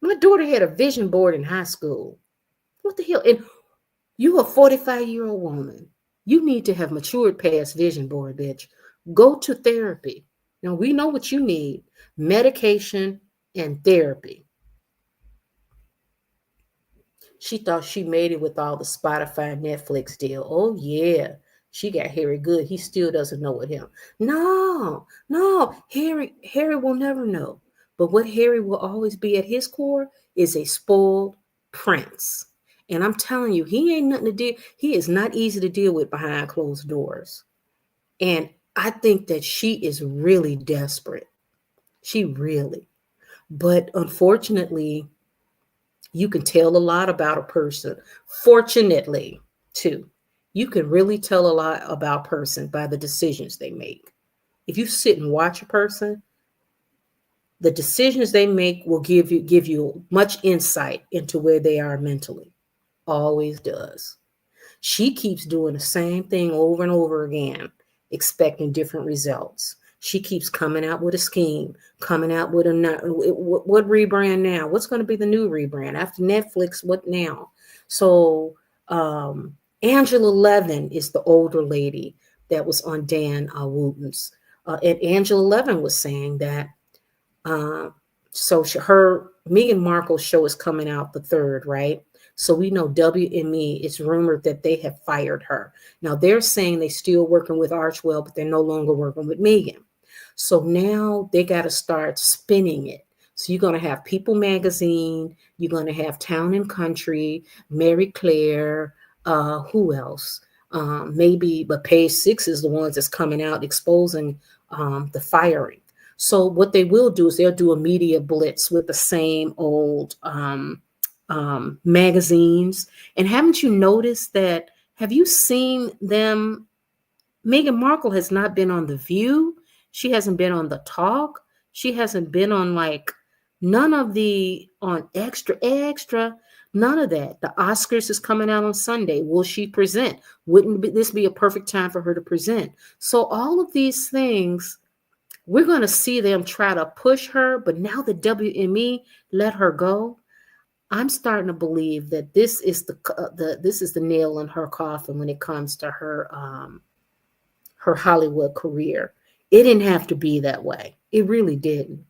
My daughter had a vision board in high school. What the hell? And you a 45-year-old woman. You need to have matured past vision board, bitch. Go to therapy. Now, we know what you need. Medication and therapy. She thought she made it with all the Spotify and Netflix deal. Oh, yeah. She got Harry good. He still doesn't know what him. No. Harry will never know. But what Harry will always be at his core is a spoiled prince. And I'm telling you, he ain't nothing to deal. He is not easy to deal with behind closed doors. And I think that she is really desperate. But unfortunately, you can tell a lot about a person. Fortunately, too, you can really tell a lot about a person by the decisions they make. If you sit and watch a person, the decisions they make will give you much insight into where they are mentally. Always does. She keeps doing the same thing over and over again, expecting different results. She keeps coming out with a scheme, coming out with what rebrand now? What's going to be the new rebrand after Netflix? What now? So Angela Levin is the older lady that was on Dan Wooten's. And Angela Levin was saying that her Meghan Markle show is coming out the 3rd, right? So we know WME, it's rumored that they have fired her. Now they're saying they're still working with Archwell, but they're no longer working with Meghan. So now they got to start spinning it. So you're going to have People Magazine, you're going to have Town and Country, Mary Claire, who else? But Page 6 is the ones that's coming out exposing the firing. So what they will do is they'll do a media blitz with the same old magazines. And haven't you noticed that? Have you seen them? Meghan Markle has not been on The View. She hasn't been on The Talk. She hasn't been on none of the on extra, none of that. The Oscars is coming out on Sunday. Will she present? Wouldn't this be a perfect time for her to present? So all of these things, we're going to see them try to push her. But now the WME let her go, I'm starting to believe that this is the nail in her coffin when it comes to her Hollywood career. It didn't have to be that way. It really didn't.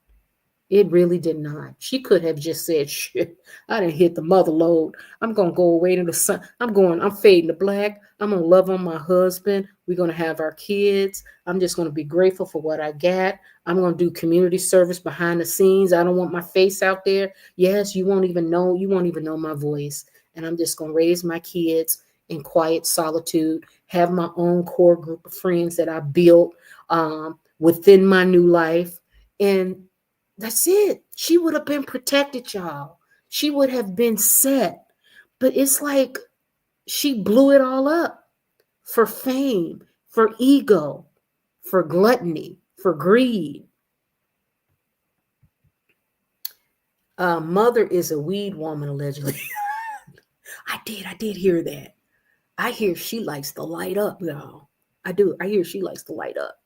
It really did not. She could have just said, shit, I didn't hit the mother load. I'm going to go away to the sun. I'm fading to black. I'm going to love on my husband. We're going to have our kids. I'm just going to be grateful for what I got. I'm going to do community service behind the scenes. I don't want my face out there. Yes, you won't even know. You won't even know my voice. And I'm just going to raise my kids in quiet solitude, have my own core group of friends that I built within my new life. And that's it. She would have been protected, y'all. She would have been set. But it's like she blew it all up for fame, for ego, for gluttony, for greed. Mother is a weed woman, allegedly. I did hear that. I hear she likes to light up, y'all. I do. I hear she likes to light up.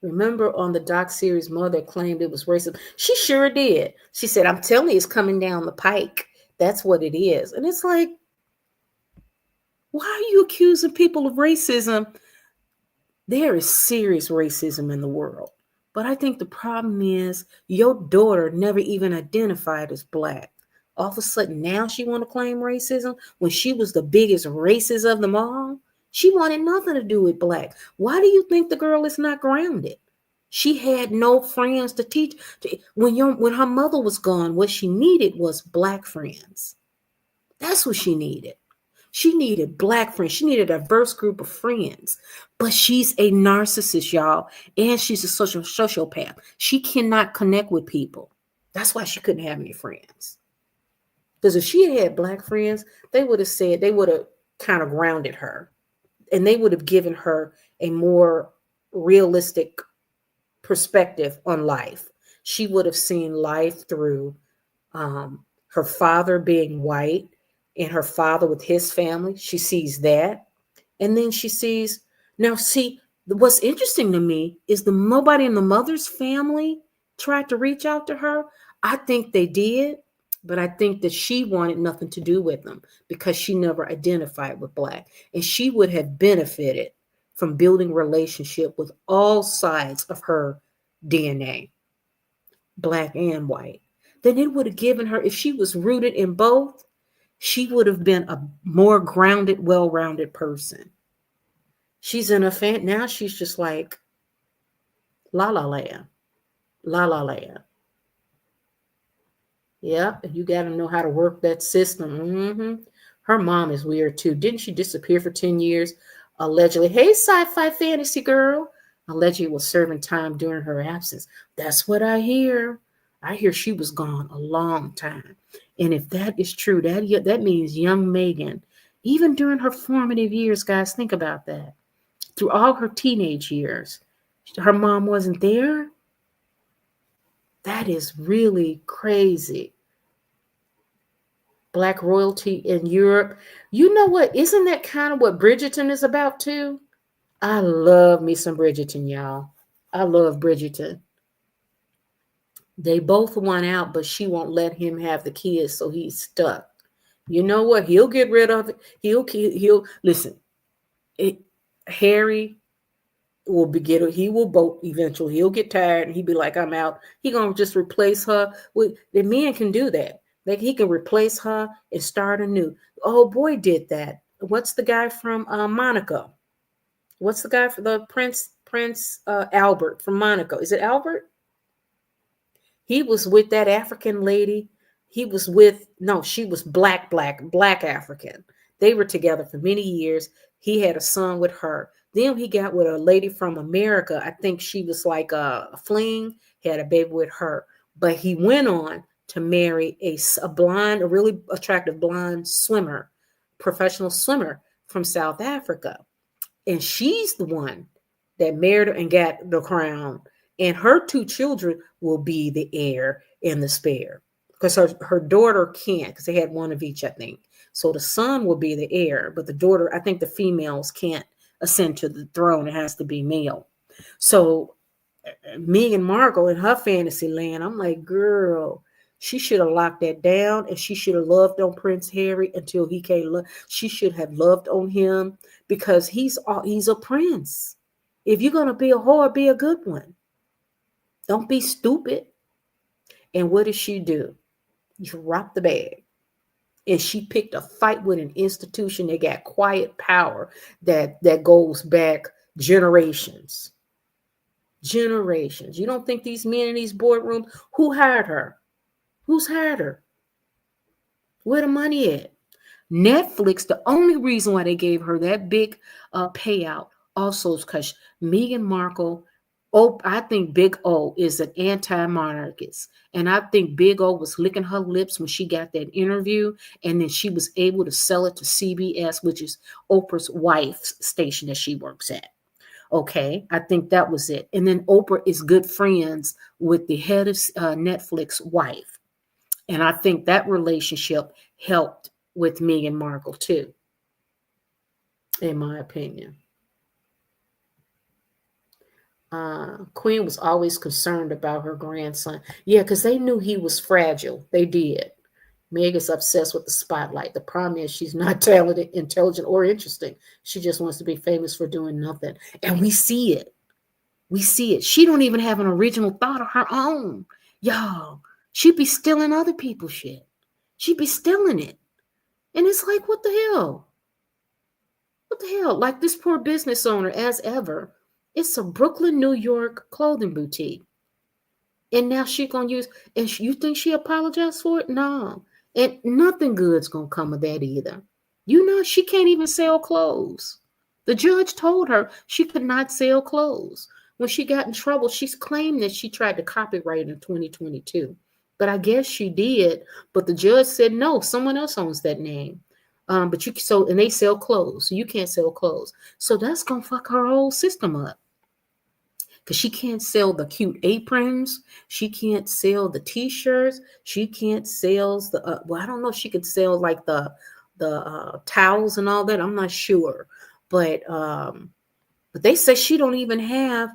Remember on the doc series, Mother claimed it was racism. She sure did. She said, I'm telling you, it's coming down the pike. That's what it is. And it's like, why are you accusing people of racism? There is serious racism in the world. But I think the problem is your daughter never even identified as black. All of a sudden now she want to claim racism when she was the biggest racist of them all. She wanted nothing to do with black. Why do you think the girl is not grounded? She had no friends to teach. When her mother was gone, what she needed was black friends. That's what she needed. She needed black friends. She needed a diverse group of friends. But she's a narcissist, y'all. And she's a sociopath. She cannot connect with people. That's why she couldn't have any friends. Because if she had black friends, they would have kind of grounded her. And they would have given her a more realistic perspective on life. She would have seen life through her father being white and her father with his family. She sees that. And then she sees, now see, what's interesting to me is nobody in the mother's family tried to reach out to her. I think they did, but I think that she wanted nothing to do with them because she never identified with black. And she would have benefited from building relationship with all sides of her DNA, black and white. Then it would have given her, if she was rooted in both, she would have been a more grounded, well-rounded person. She's in a fan now. She's just like la la land, la la land. Yeah, and you got to know how to work that system. Her mom is weird too. Didn't she disappear for 10 years? Allegedly. Hey, sci-fi fantasy girl. Allegedly was serving time during her absence. That's what I hear. I hear she was gone a long time. And if that is true, that means young Meghan, even during her formative years, guys, think about that. Through all her teenage years, her mom wasn't there. That is really crazy. Black royalty in Europe. You know what? Isn't that kind of what Bridgerton is about too? I love me some Bridgerton, y'all. I love Bridgerton. They both want out, but she won't let him have the kids, so he's stuck. You know what? He'll get rid of it. He'll listen. Harry he will bolt eventually. He'll get tired and he'll be like, I'm out. He gonna just replace her with the men can do that. Like he can replace her and start anew. Oh boy, did that. What's the guy from Monaco? What's the guy for the Prince Albert from Monaco? Is it Albert? He was with that African lady. She was black African. They were together for many years. He had a son with her. Then he got with a lady from America. I think she was like a fling, he had a baby with her. But he went on to marry a really attractive blonde swimmer, professional swimmer from South Africa. And she's the one that married her and got the crown. And her two children will be the heir and the spare. Because her daughter can't, because they had one of each, I think. So the son will be the heir, but the daughter, I think the females can't ascend to the throne. It has to be male. So Meghan Markle in her fantasy land, I'm like, girl, she should have locked that down and she should have loved on Prince Harry until he came. She should have loved on him because he's a prince. If you're going to be a whore, be a good one. Don't be stupid. And what did she do? Drop the bag. And she picked a fight with an institution that got quiet power that goes back generations. Generations. You don't think these men in these boardrooms, who hired her? Who's hired her? Where the money at? Netflix, the only reason why they gave her that big payout also is because Meghan Markle, I think Big O is an anti-monarchist. And I think Big O was licking her lips when she got that interview. And then she was able to sell it to CBS, which is Oprah's wife's station that she works at. Okay, I think that was it. And then Oprah is good friends with the head of Netflix wife. And I think that relationship helped with Meghan Markle too, in my opinion. Queen was always concerned about her grandson. Yeah, because they knew he was fragile. They did. Meg is obsessed with the spotlight. The problem is she's not talented, intelligent, or interesting. She just wants to be famous for doing nothing. And we see it. We see it. She don't even have an original thought of her own. Y'all, she be stealing other people's shit. She be stealing it. And it's like, what the hell? What the hell? Like this poor business owner, as ever, it's a Brooklyn, New York clothing boutique. And now she gonna use, and you think she apologized for it? No. And nothing good's gonna come of that either. You know, she can't even sell clothes. The judge told her she could not sell clothes. When she got in trouble, she's claimed that she tried to copyright in 2022. But I guess she did. But the judge said, no, someone else owns that name. But you so and they sell clothes, so you can't sell clothes. So that's gonna fuck her whole system up. Because she can't sell the cute aprons. She can't sell the t-shirts. She can't sell the, I don't know if she could sell like the towels and all that. I'm not sure. But they say she don't even have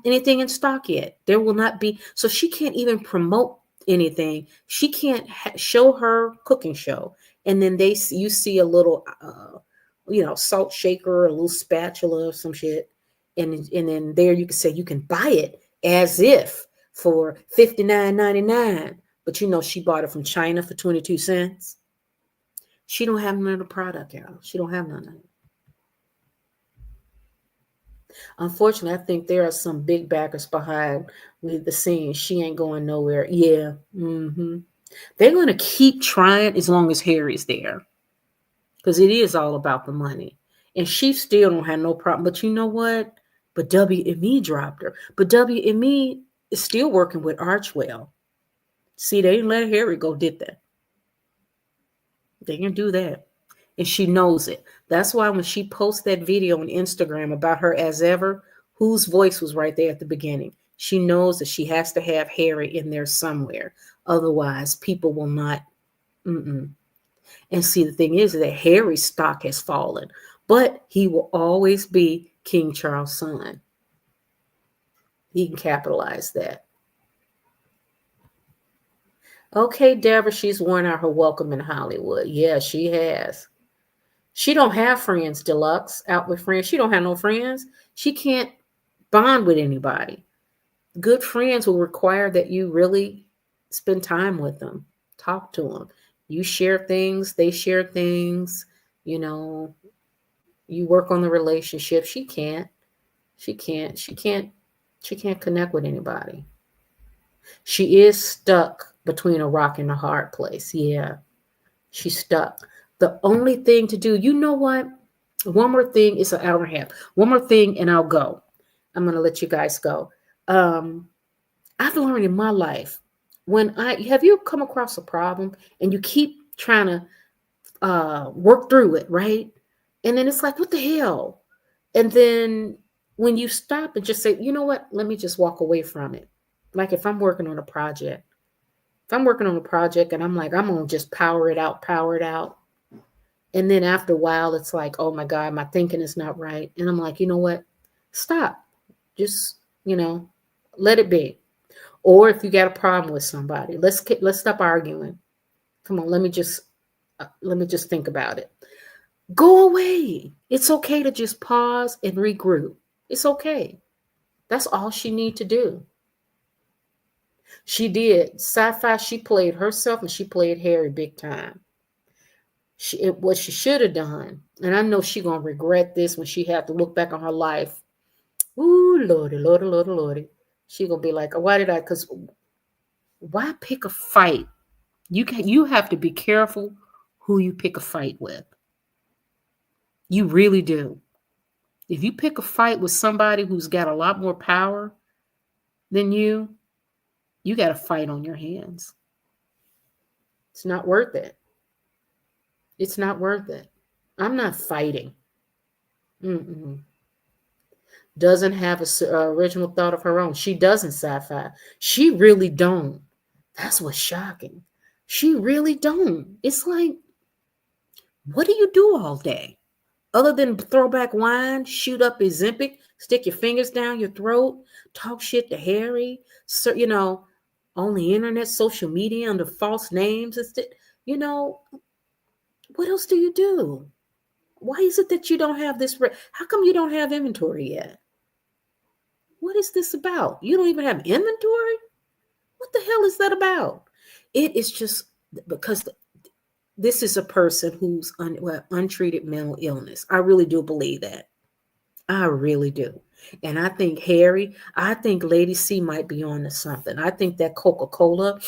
anything in stock yet. There will not be. So she can't even promote anything. She can't show her cooking show. And then you see a little, salt shaker, a little spatula or some shit. And then there you can say you can buy it as if for $59.99. But she bought it from China for 22 cents. She don't have none of the product, y'all. She don't have none of it. Unfortunately, I think there are some big backers behind the scenes. She ain't going nowhere. Yeah. Mm-hmm. They're going to keep trying as long as Harry's there. Because it is all about the money. And she still don't have no problem. But you know what? But WME dropped her. But WME is still working with Archwell. See, they didn't let Harry go, did that? They can do that. And she knows it. That's why when she posts that video on Instagram about her as ever, whose voice was right there at the beginning. She knows that she has to have Harry in there somewhere. Otherwise, people will not. And see, the thing is that Harry's stock has fallen. But he will always be King Charles' son. He can capitalize that. Okay, Deborah, she's worn out her welcome in Hollywood. Yeah, she has. She don't have friends, Deluxe, out with friends. She don't have no friends. She can't bond with anybody. Good friends will require that you really spend time with them, talk to them. You share things, they share things, you work on the relationship. She can't connect with anybody. She is stuck between a rock and a hard place. Yeah, she's stuck. The only thing to do, you know what? One more thing. It's an hour and a half. One more thing and I'll go. I'm going to let you guys go. I've learned in my life, have you come across a problem and you keep trying to work through it, right? And then it's like, what the hell? And then when you stop and just say, you know what? Let me just walk away from it. Like if I'm working on a project. If I'm working on a project and I'm like, I'm going to just power it out. And then after a while, it's like, oh my God, my thinking is not right. And I'm like, you know what? Stop. Just, let it be. Or if you got a problem with somebody, let's stop arguing. Come on, let me just think about it. Go away. It's okay to just pause and regroup. It's okay. That's all she need to do. She did. Sci-fi, she played herself and she played Harry big time. What she should have done, and I know she gonna regret this when she had to look back on her life. Ooh, Lordy, Lordy, Lordy, Lordy. She gonna be like, why did I? Because why pick a fight? You have to be careful who you pick a fight with. You really do. If you pick a fight with somebody who's got a lot more power than you got a fight on your hands. It's not worth it. It's not worth it. I'm not fighting. Mm-mm. Doesn't have a original thought of her own. She doesn't sci-fi. She really don't. That's what's shocking. She really don't. It's like, what do you do all day? Other than throw back wine, shoot up Ozempic, stick your fingers down your throat, talk shit to Harry, so, on the internet, social media under false names. What else do you do? Why is it that you don't have this? How come you don't have inventory yet? What is this about? You don't even have inventory? What the hell is that about? It is just because this is a person who's untreated mental illness. I really do believe that. I really do. And I think Lady C might be on to something. I think that Coca-Cola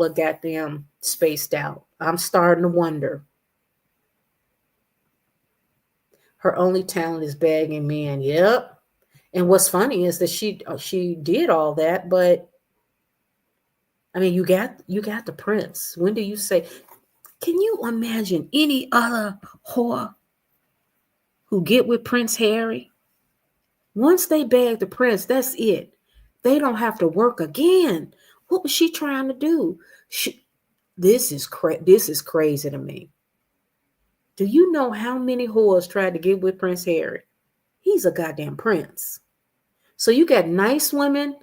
got them spaced out. I'm starting to wonder. Her only talent is begging men. Yep. And what's funny is that she did all that, but I mean, you got the prince. When do you say? Can you imagine any other whore who get with Prince Harry? Once they bag the prince, that's it. They don't have to work again. What was she trying to do? This is crazy to me. Do you know how many whores tried to get with Prince Harry? He's a goddamn prince. So you got nice women.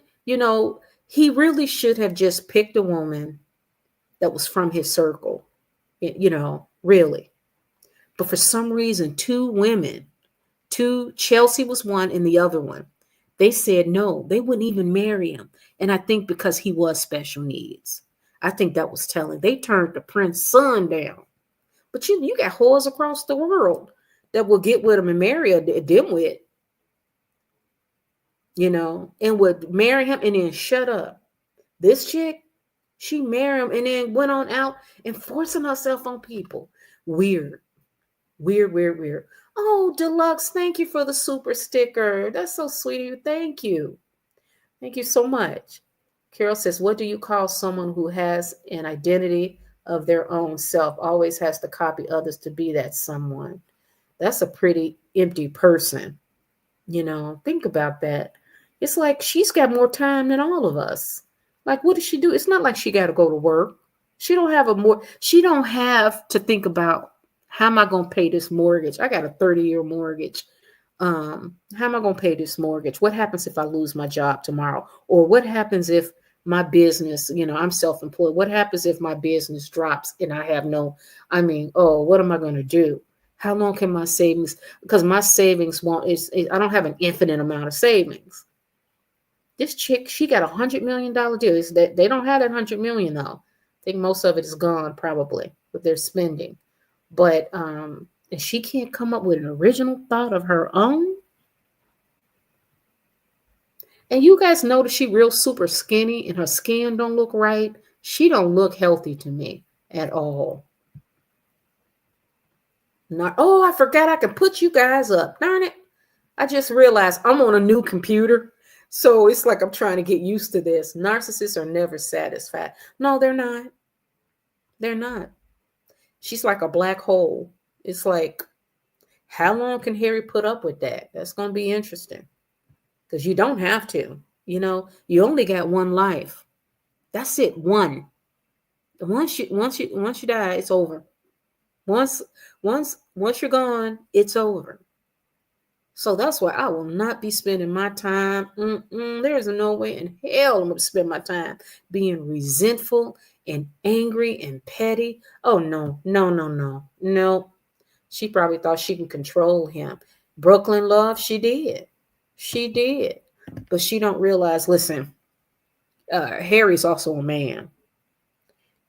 He really should have just picked a woman that was from his circle. Really. But for some reason, Chelsea was one and the other one, they said no, they wouldn't even marry him. And I think because he was special needs. I think that was telling. They turned the prince's son down. But you got whores across the world that will get with him and marry a dimwit, and would marry him and then shut up. This chick, she married him and then went on out and forcing herself on people. Weird. Weird, weird, weird. Oh, Deluxe, thank you for the super sticker. That's so sweet of you. Thank you. Thank you so much. Carol says, what do you call someone who has an identity of their own self, always has to copy others to be that someone? That's a pretty empty person. Think about that. It's like she's got more time than all of us. Like, what does she do? It's not like she got to go to work. She don't have to think about, how am I going to pay this mortgage? I got a 30-year mortgage. How am I going to pay this mortgage? What happens if I lose my job tomorrow? Or what happens if my business, I'm self-employed. What happens if my business drops and I have what am I going to do? How long can my savings, because my savings I don't have an infinite amount of savings. This chick, she got $100 million deal. They don't have that $100 million though. I think most of it is gone probably with their spending. But and she can't come up with an original thought of her own. And you guys notice she real super skinny and her skin don't look right. She don't look healthy to me at all. I forgot I can put you guys up. Darn it. I just realized I'm on a new computer. So it's like I'm trying to get used to this. Narcissists are never satisfied. No, they're not. They're not. She's like a black hole. It's like, how long can Harry put up with that? That's going to be interesting. Because you don't have to. You only got one life. That's it. One. Once you die, it's over. Once you're gone, it's over. So that's why I will not be spending my time. There is no way in hell I'm going to spend my time being resentful and angry and petty. Oh, no. No. She probably thought she can control him. Brooklyn Love, she did. She did. But she don't realize, listen, Harry's also a man.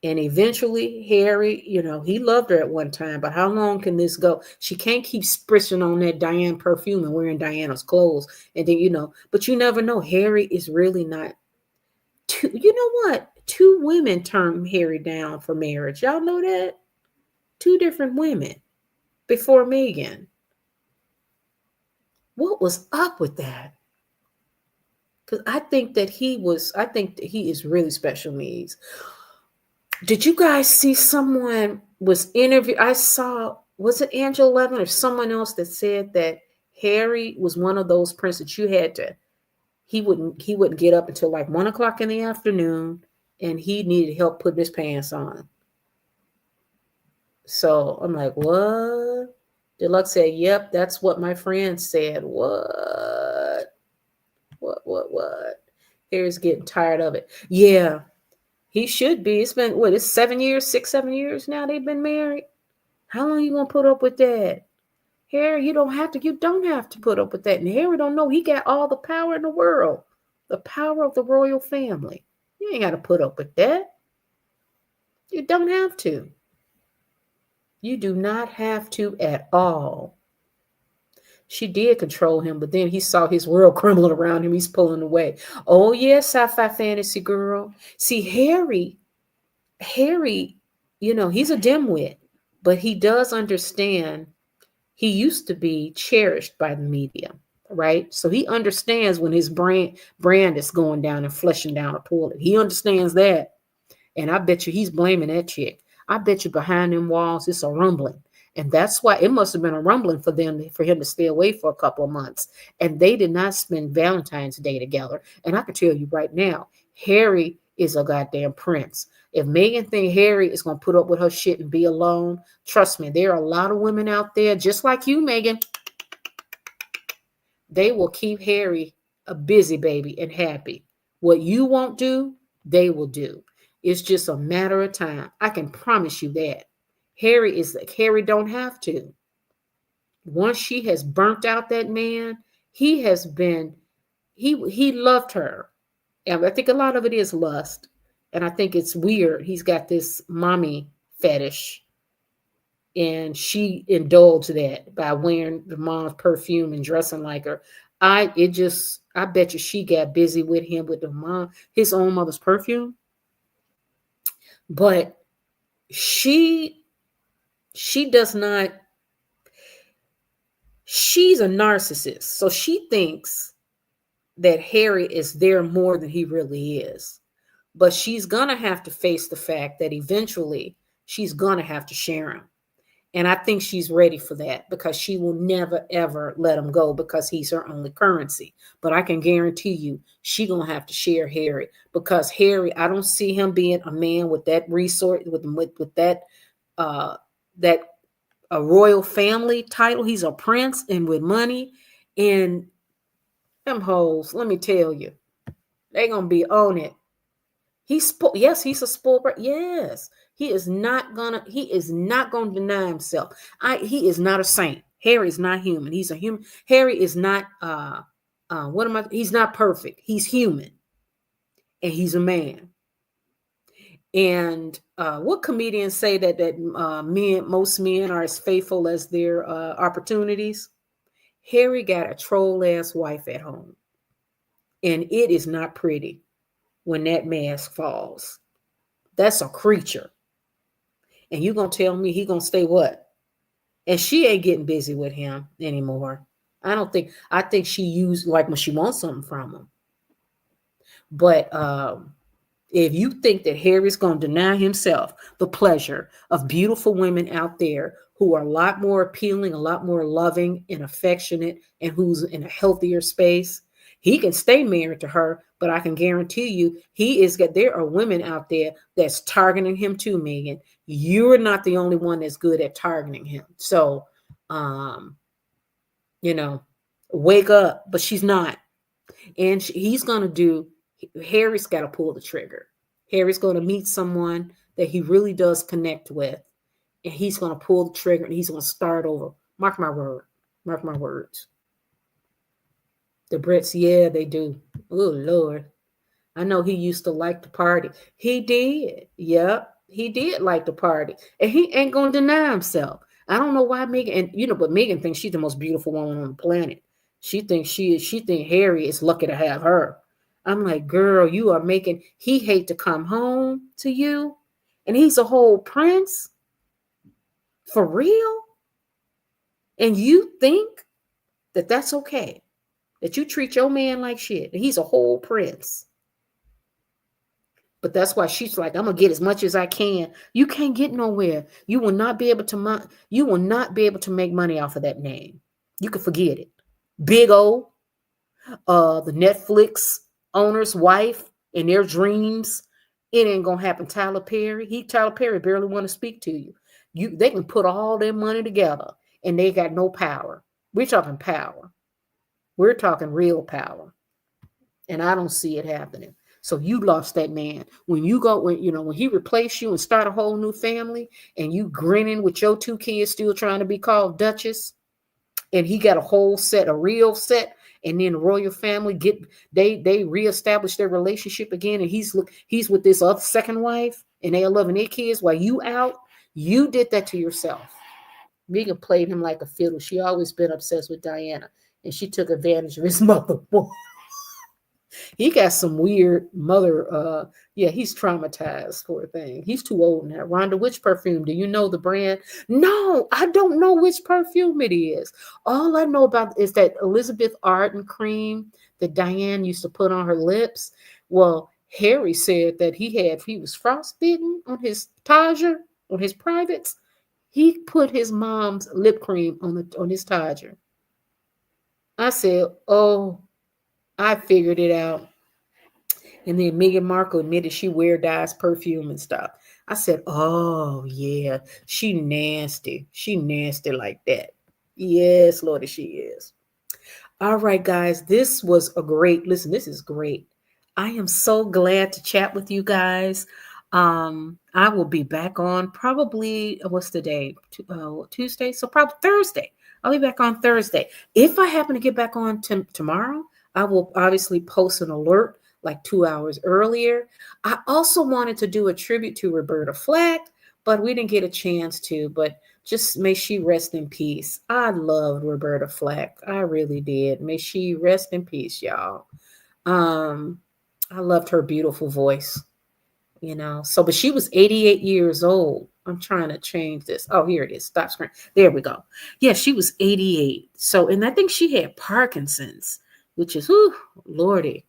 And eventually, Harry, he loved her at one time, but how long can this go? She can't keep spritzing on that Diane perfume and wearing Diana's clothes. And then, but you never know. Harry is really not two. You know what? Two women turned Harry down for marriage. Y'all know that? Two different women before Meghan. What was up with that? Because I think that he is really special needs. Did you guys see someone was interviewed? I saw, was it Angela Levin or someone else that said that Harry was one of those princes that you had to, he wouldn't get up until like 1 o'clock in the afternoon, and he needed help putting his pants on. So I'm like, what? Deluxe said, yep, that's what my friend said. What? Harry's getting tired of it. Yeah. He should be. It's been, it's 7 years, 7 years now they've been married. How long you gonna put up with that? Harry, you don't have to put up with that. And Harry don't know he got all the power in the world. The power of the royal family. You ain't got to put up with that. You don't have to. You do not have to at all. She did control him, but then he saw his world crumbling around him. He's pulling away. Oh, yeah, sci-fi fantasy girl. See, Harry, he's a dimwit, but he does understand. He used to be cherished by the media, right? So he understands when his brand is going down and flushing down a toilet. He understands that. And I bet you he's blaming that chick. I bet you behind them walls, it's a rumbling. And that's why it must have been a rumbling for him to stay away for a couple of months. And they did not spend Valentine's Day together. And I can tell you right now, Harry is a goddamn prince. If Meghan think Harry is going to put up with her shit and be alone, trust me, there are a lot of women out there, just like you, Meghan. They will keep Harry a busy baby and happy. What you won't do, they will do. It's just a matter of time. I can promise you that. Harry don't have to. Once she has burnt out that man, he loved her. And I think a lot of it is lust. And I think it's weird. He's got this mommy fetish. And she indulged that by wearing the mom's perfume and dressing like her. I bet you she got busy with him with his own mother's perfume. But she does not, she's a narcissist. So she thinks that Harry is there more than he really is. But she's going to have to face the fact that eventually she's going to have to share him. And I think she's ready for that because she will never, ever let him go because he's her only currency. But I can guarantee you she's going to have to share Harry because Harry, I don't see him being a man with that resource, with that, a royal family title. He's a prince and with money. And them hoes, let me tell you, they're going to be on it. Yes, he's a spoiled. Yes, he is not gonna deny himself. He is not a saint. Harry is not human. He's a human. Harry is not he's not perfect. He's human. And he's a man. And what comedians say that most men are as faithful as their opportunities? Harry got a troll ass wife at home. And it is not pretty when that mask falls. That's a creature. And you gonna tell me he gonna stay what? And she ain't getting busy with him anymore. I think she used like when she wants something from him. But if you think that Harry's gonna deny himself the pleasure of beautiful women out there who are a lot more appealing, a lot more loving and affectionate, and who's in a healthier space, he can stay married to her, but I can guarantee you there are women out there that's targeting him too, Meghan. You're not the only one that's good at targeting him. So, wake up, but she's not. And Harry's got to pull the trigger. Harry's going to meet someone that he really does connect with, and he's going to pull the trigger and he's going to start over. Mark my words. The Brits, yeah, they do. Oh, Lord. I know he used to like to party. He did. Yep. He did like to party. And he ain't gonna deny himself. I don't know why Megan, and but Megan thinks she's the most beautiful woman on the planet. She think Harry is lucky to have her. I'm like, girl, you are making he hate to come home to you. And he's a whole prince. For real? And you think that that's okay? That you treat your man like shit. And he's a whole prince. But that's why she's like, I'm gonna get as much as I can. You can't get nowhere. You will not be able to. You will not be able to make money off of that name. You can forget it. Big O, the Netflix owner's wife, in their dreams, it ain't gonna happen. Tyler Perry barely want to speak to you. They can put all their money together, and they got no power. We're talking power. We're talking real power, and I don't see it happening. So you lost that man. When he replaced you and start a whole new family, and you grinning with your 2 kids still trying to be called Duchess, and he got a real set, and then the royal family they reestablish their relationship again, and he's with this other second wife, and they are loving their kids while you out. You did that to yourself. Meghan played him like a fiddle. She always been obsessed with Diana, and she took advantage of his mother. He got some weird mother. He's traumatized, poor thing. He's too old now. Rhonda, which perfume? Do you know the brand? No, I don't know which perfume it is. All I know about is that Elizabeth Arden cream that Diane used to put on her lips. Well, Harry said that he was frostbitten on his Tajer, on his privates. He put his mom's lip cream on his Tajer. I said, oh, I figured it out. And then Meghan Markle admitted she wear Dye's perfume and stuff. I said, oh, yeah, she nasty. She nasty like that. Yes, Lordy, she is. All right, guys, this is great. I am so glad to chat with you guys. I will be back on probably, what's the day? Tuesday? So probably Thursday. I'll be back on Thursday. If I happen to get back on tomorrow, I will obviously post an alert like 2 hours earlier. I also wanted to do a tribute to Roberta Flack, but we didn't get a chance to, but just may she rest in peace. I loved Roberta Flack. I really did. May she rest in peace, y'all. I loved her beautiful voice, but she was 88 years old. I'm trying to change this. Oh, here it is. Stop screen. There we go. Yeah, she was 88. So, and I think she had Parkinson's, which is, Lordy.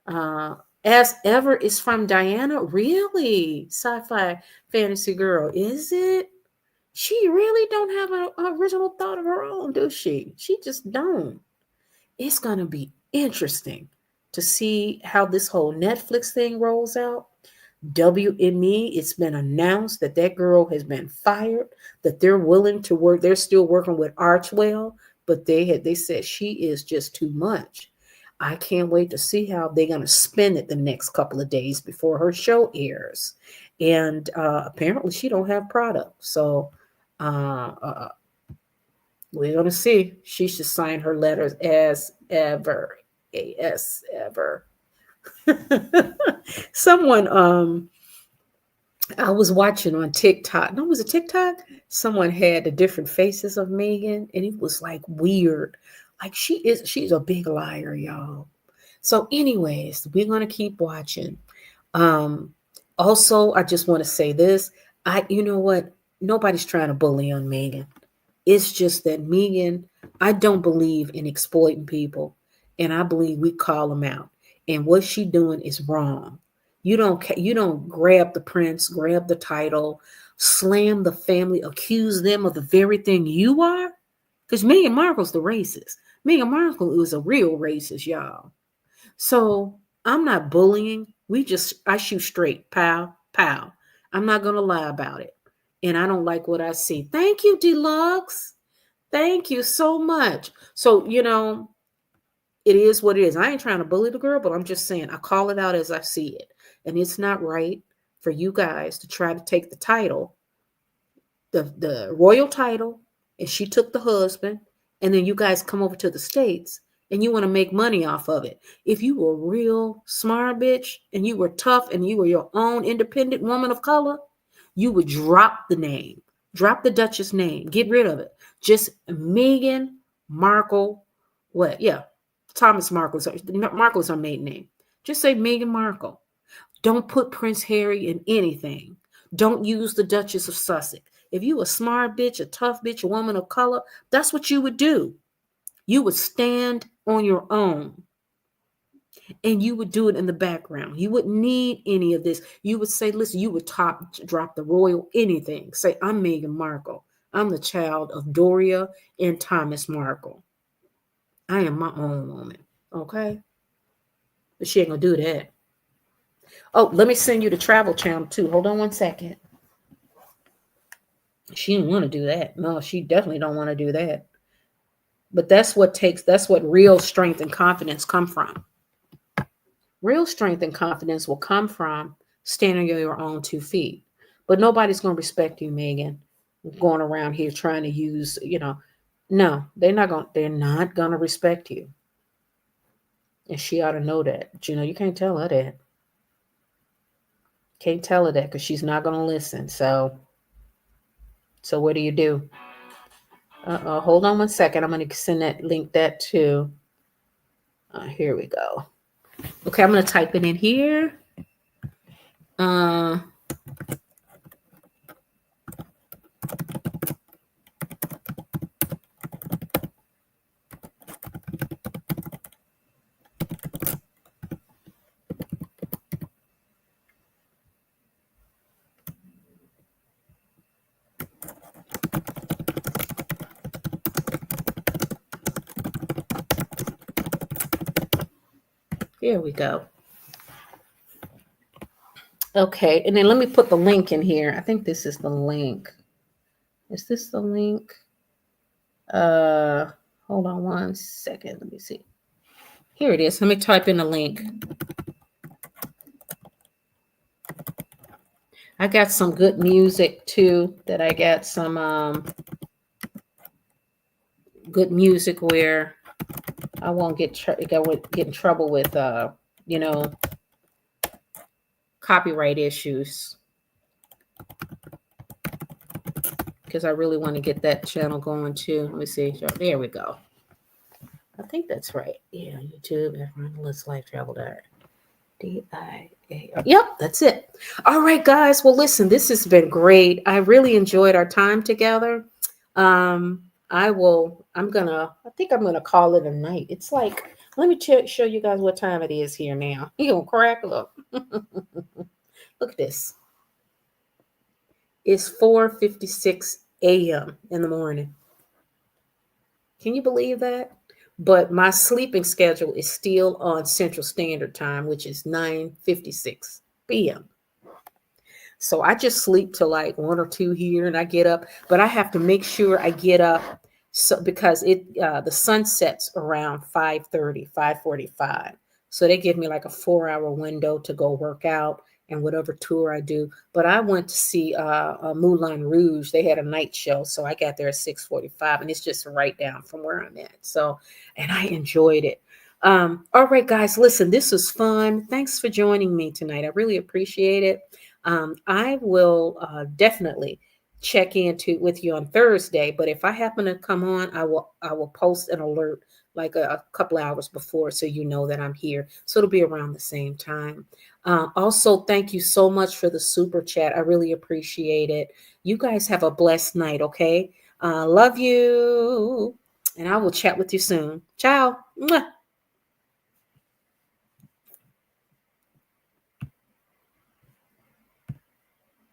As Ever is from Diana. Really? Sci-fi fantasy girl. Is it? She really don't have an original thought of her own, does she? She just don't. It's going to be interesting to see how this whole Netflix thing rolls out. WME, it's been announced that girl has been fired, that they're willing to work. They're still working with Archwell, but they said she is just too much. I can't wait to see how they're going to spend it the next couple of days before her show airs. And apparently she don't have product. So we're going to see. She should sign her letters as ever. As ever. Someone, I was watching on TikTok. No, was it TikTok? Someone had the different faces of Meghan, and it was like weird. Like she's a big liar, y'all. So anyways, we're going to keep watching. Also, I just want to say this. You know what? Nobody's trying to bully on Meghan. It's just that Meghan, I don't believe in exploiting people, and I believe we call them out. And what she doing is wrong. You don't grab the prince, grab the title, slam the family, accuse them of the very thing you are. Because Meghan Markle's the racist. Meghan Markle is a real racist, y'all. So I'm not bullying. I shoot straight. Pow, pow. I'm not going to lie about it. And I don't like what I see. Thank you, Deluxe. Thank you so much. So, it is what it is. I ain't trying to bully the girl, but I'm just saying I call it out as I see it. And it's not right for you guys to try to take the title, the royal title, and she took the husband, and then you guys come over to the States and you want to make money off of it. If you were a real smart bitch and you were tough and you were your own independent woman of color, you would drop the name, drop the Duchess name, get rid of it. Just Meghan Markle. What? Yeah, Thomas Markle. Markle is her maiden name. Just say Meghan Markle. Don't put Prince Harry in anything. Don't use the Duchess of Sussex. If you a smart bitch, a tough bitch, a woman of color, that's what you would do. You would stand on your own and you would do it in the background. You wouldn't need any of this. You would say, listen, you would drop the royal anything. Say, I'm Meghan Markle. I'm the child of Doria and Thomas Markle. I am my own woman. Okay? But she ain't gonna do that. Oh, let me send you the travel channel too. Hold on one second. She didn't want to do that. No, she definitely don't want to do that. But that's what real strength and confidence come from. Real strength and confidence will come from standing on your own 2 feet. But nobody's going to respect you, Meghan, going around here trying to use, no, they're not going to respect you. And she ought to know that. But, you can't tell her that. Can't tell her that because she's not going to listen. So what do? Hold on one second. I'm going to send that to. Here we go. Okay, I'm going to type it in here. Here we go. Okay, and then let me put the link in here. I think this is the link. Is this the link? Hold on one second. Let me see. Here it is. Let me type in the link. I got some good music too. That I got some good music where I won't get in trouble with copyright issues, because I really want to get that channel going too. Let me see. There we go. I think that's right. Yeah, YouTube, Let's Life Travel Diary. DIA. Yep, that's it. All right, guys. Well, listen, this has been great. I really enjoyed our time together. I think I'm gonna call it a night. It's like, let me show you guys what time it is here now. You're gonna crack up. Look at this. It's 4:56 a.m. in the morning. Can you believe that? But my sleeping schedule is still on Central Standard Time, which is 9:56 p.m. So I just sleep till like 1 or 2 here, and I get up. But I have to make sure I get up because the sun sets around 5:30, 5:45. So they give me like a 4-hour window to go work out and whatever tour I do. But I went to see Moulin Rouge. They had a night show, so I got there at 6:45, and it's just right down from where I'm at. So, and I enjoyed it. All right, guys, listen, this was fun. Thanks for joining me tonight. I really appreciate it. I will definitely check with you on Thursday, but if I happen to come on, I will post an alert like a couple hours before, so you know that I'm here. So it'll be around the same time. Also, thank you so much for the super chat. I really appreciate it. You guys have a blessed night. Okay. Love you. And I will chat with you soon. Ciao. Mwah.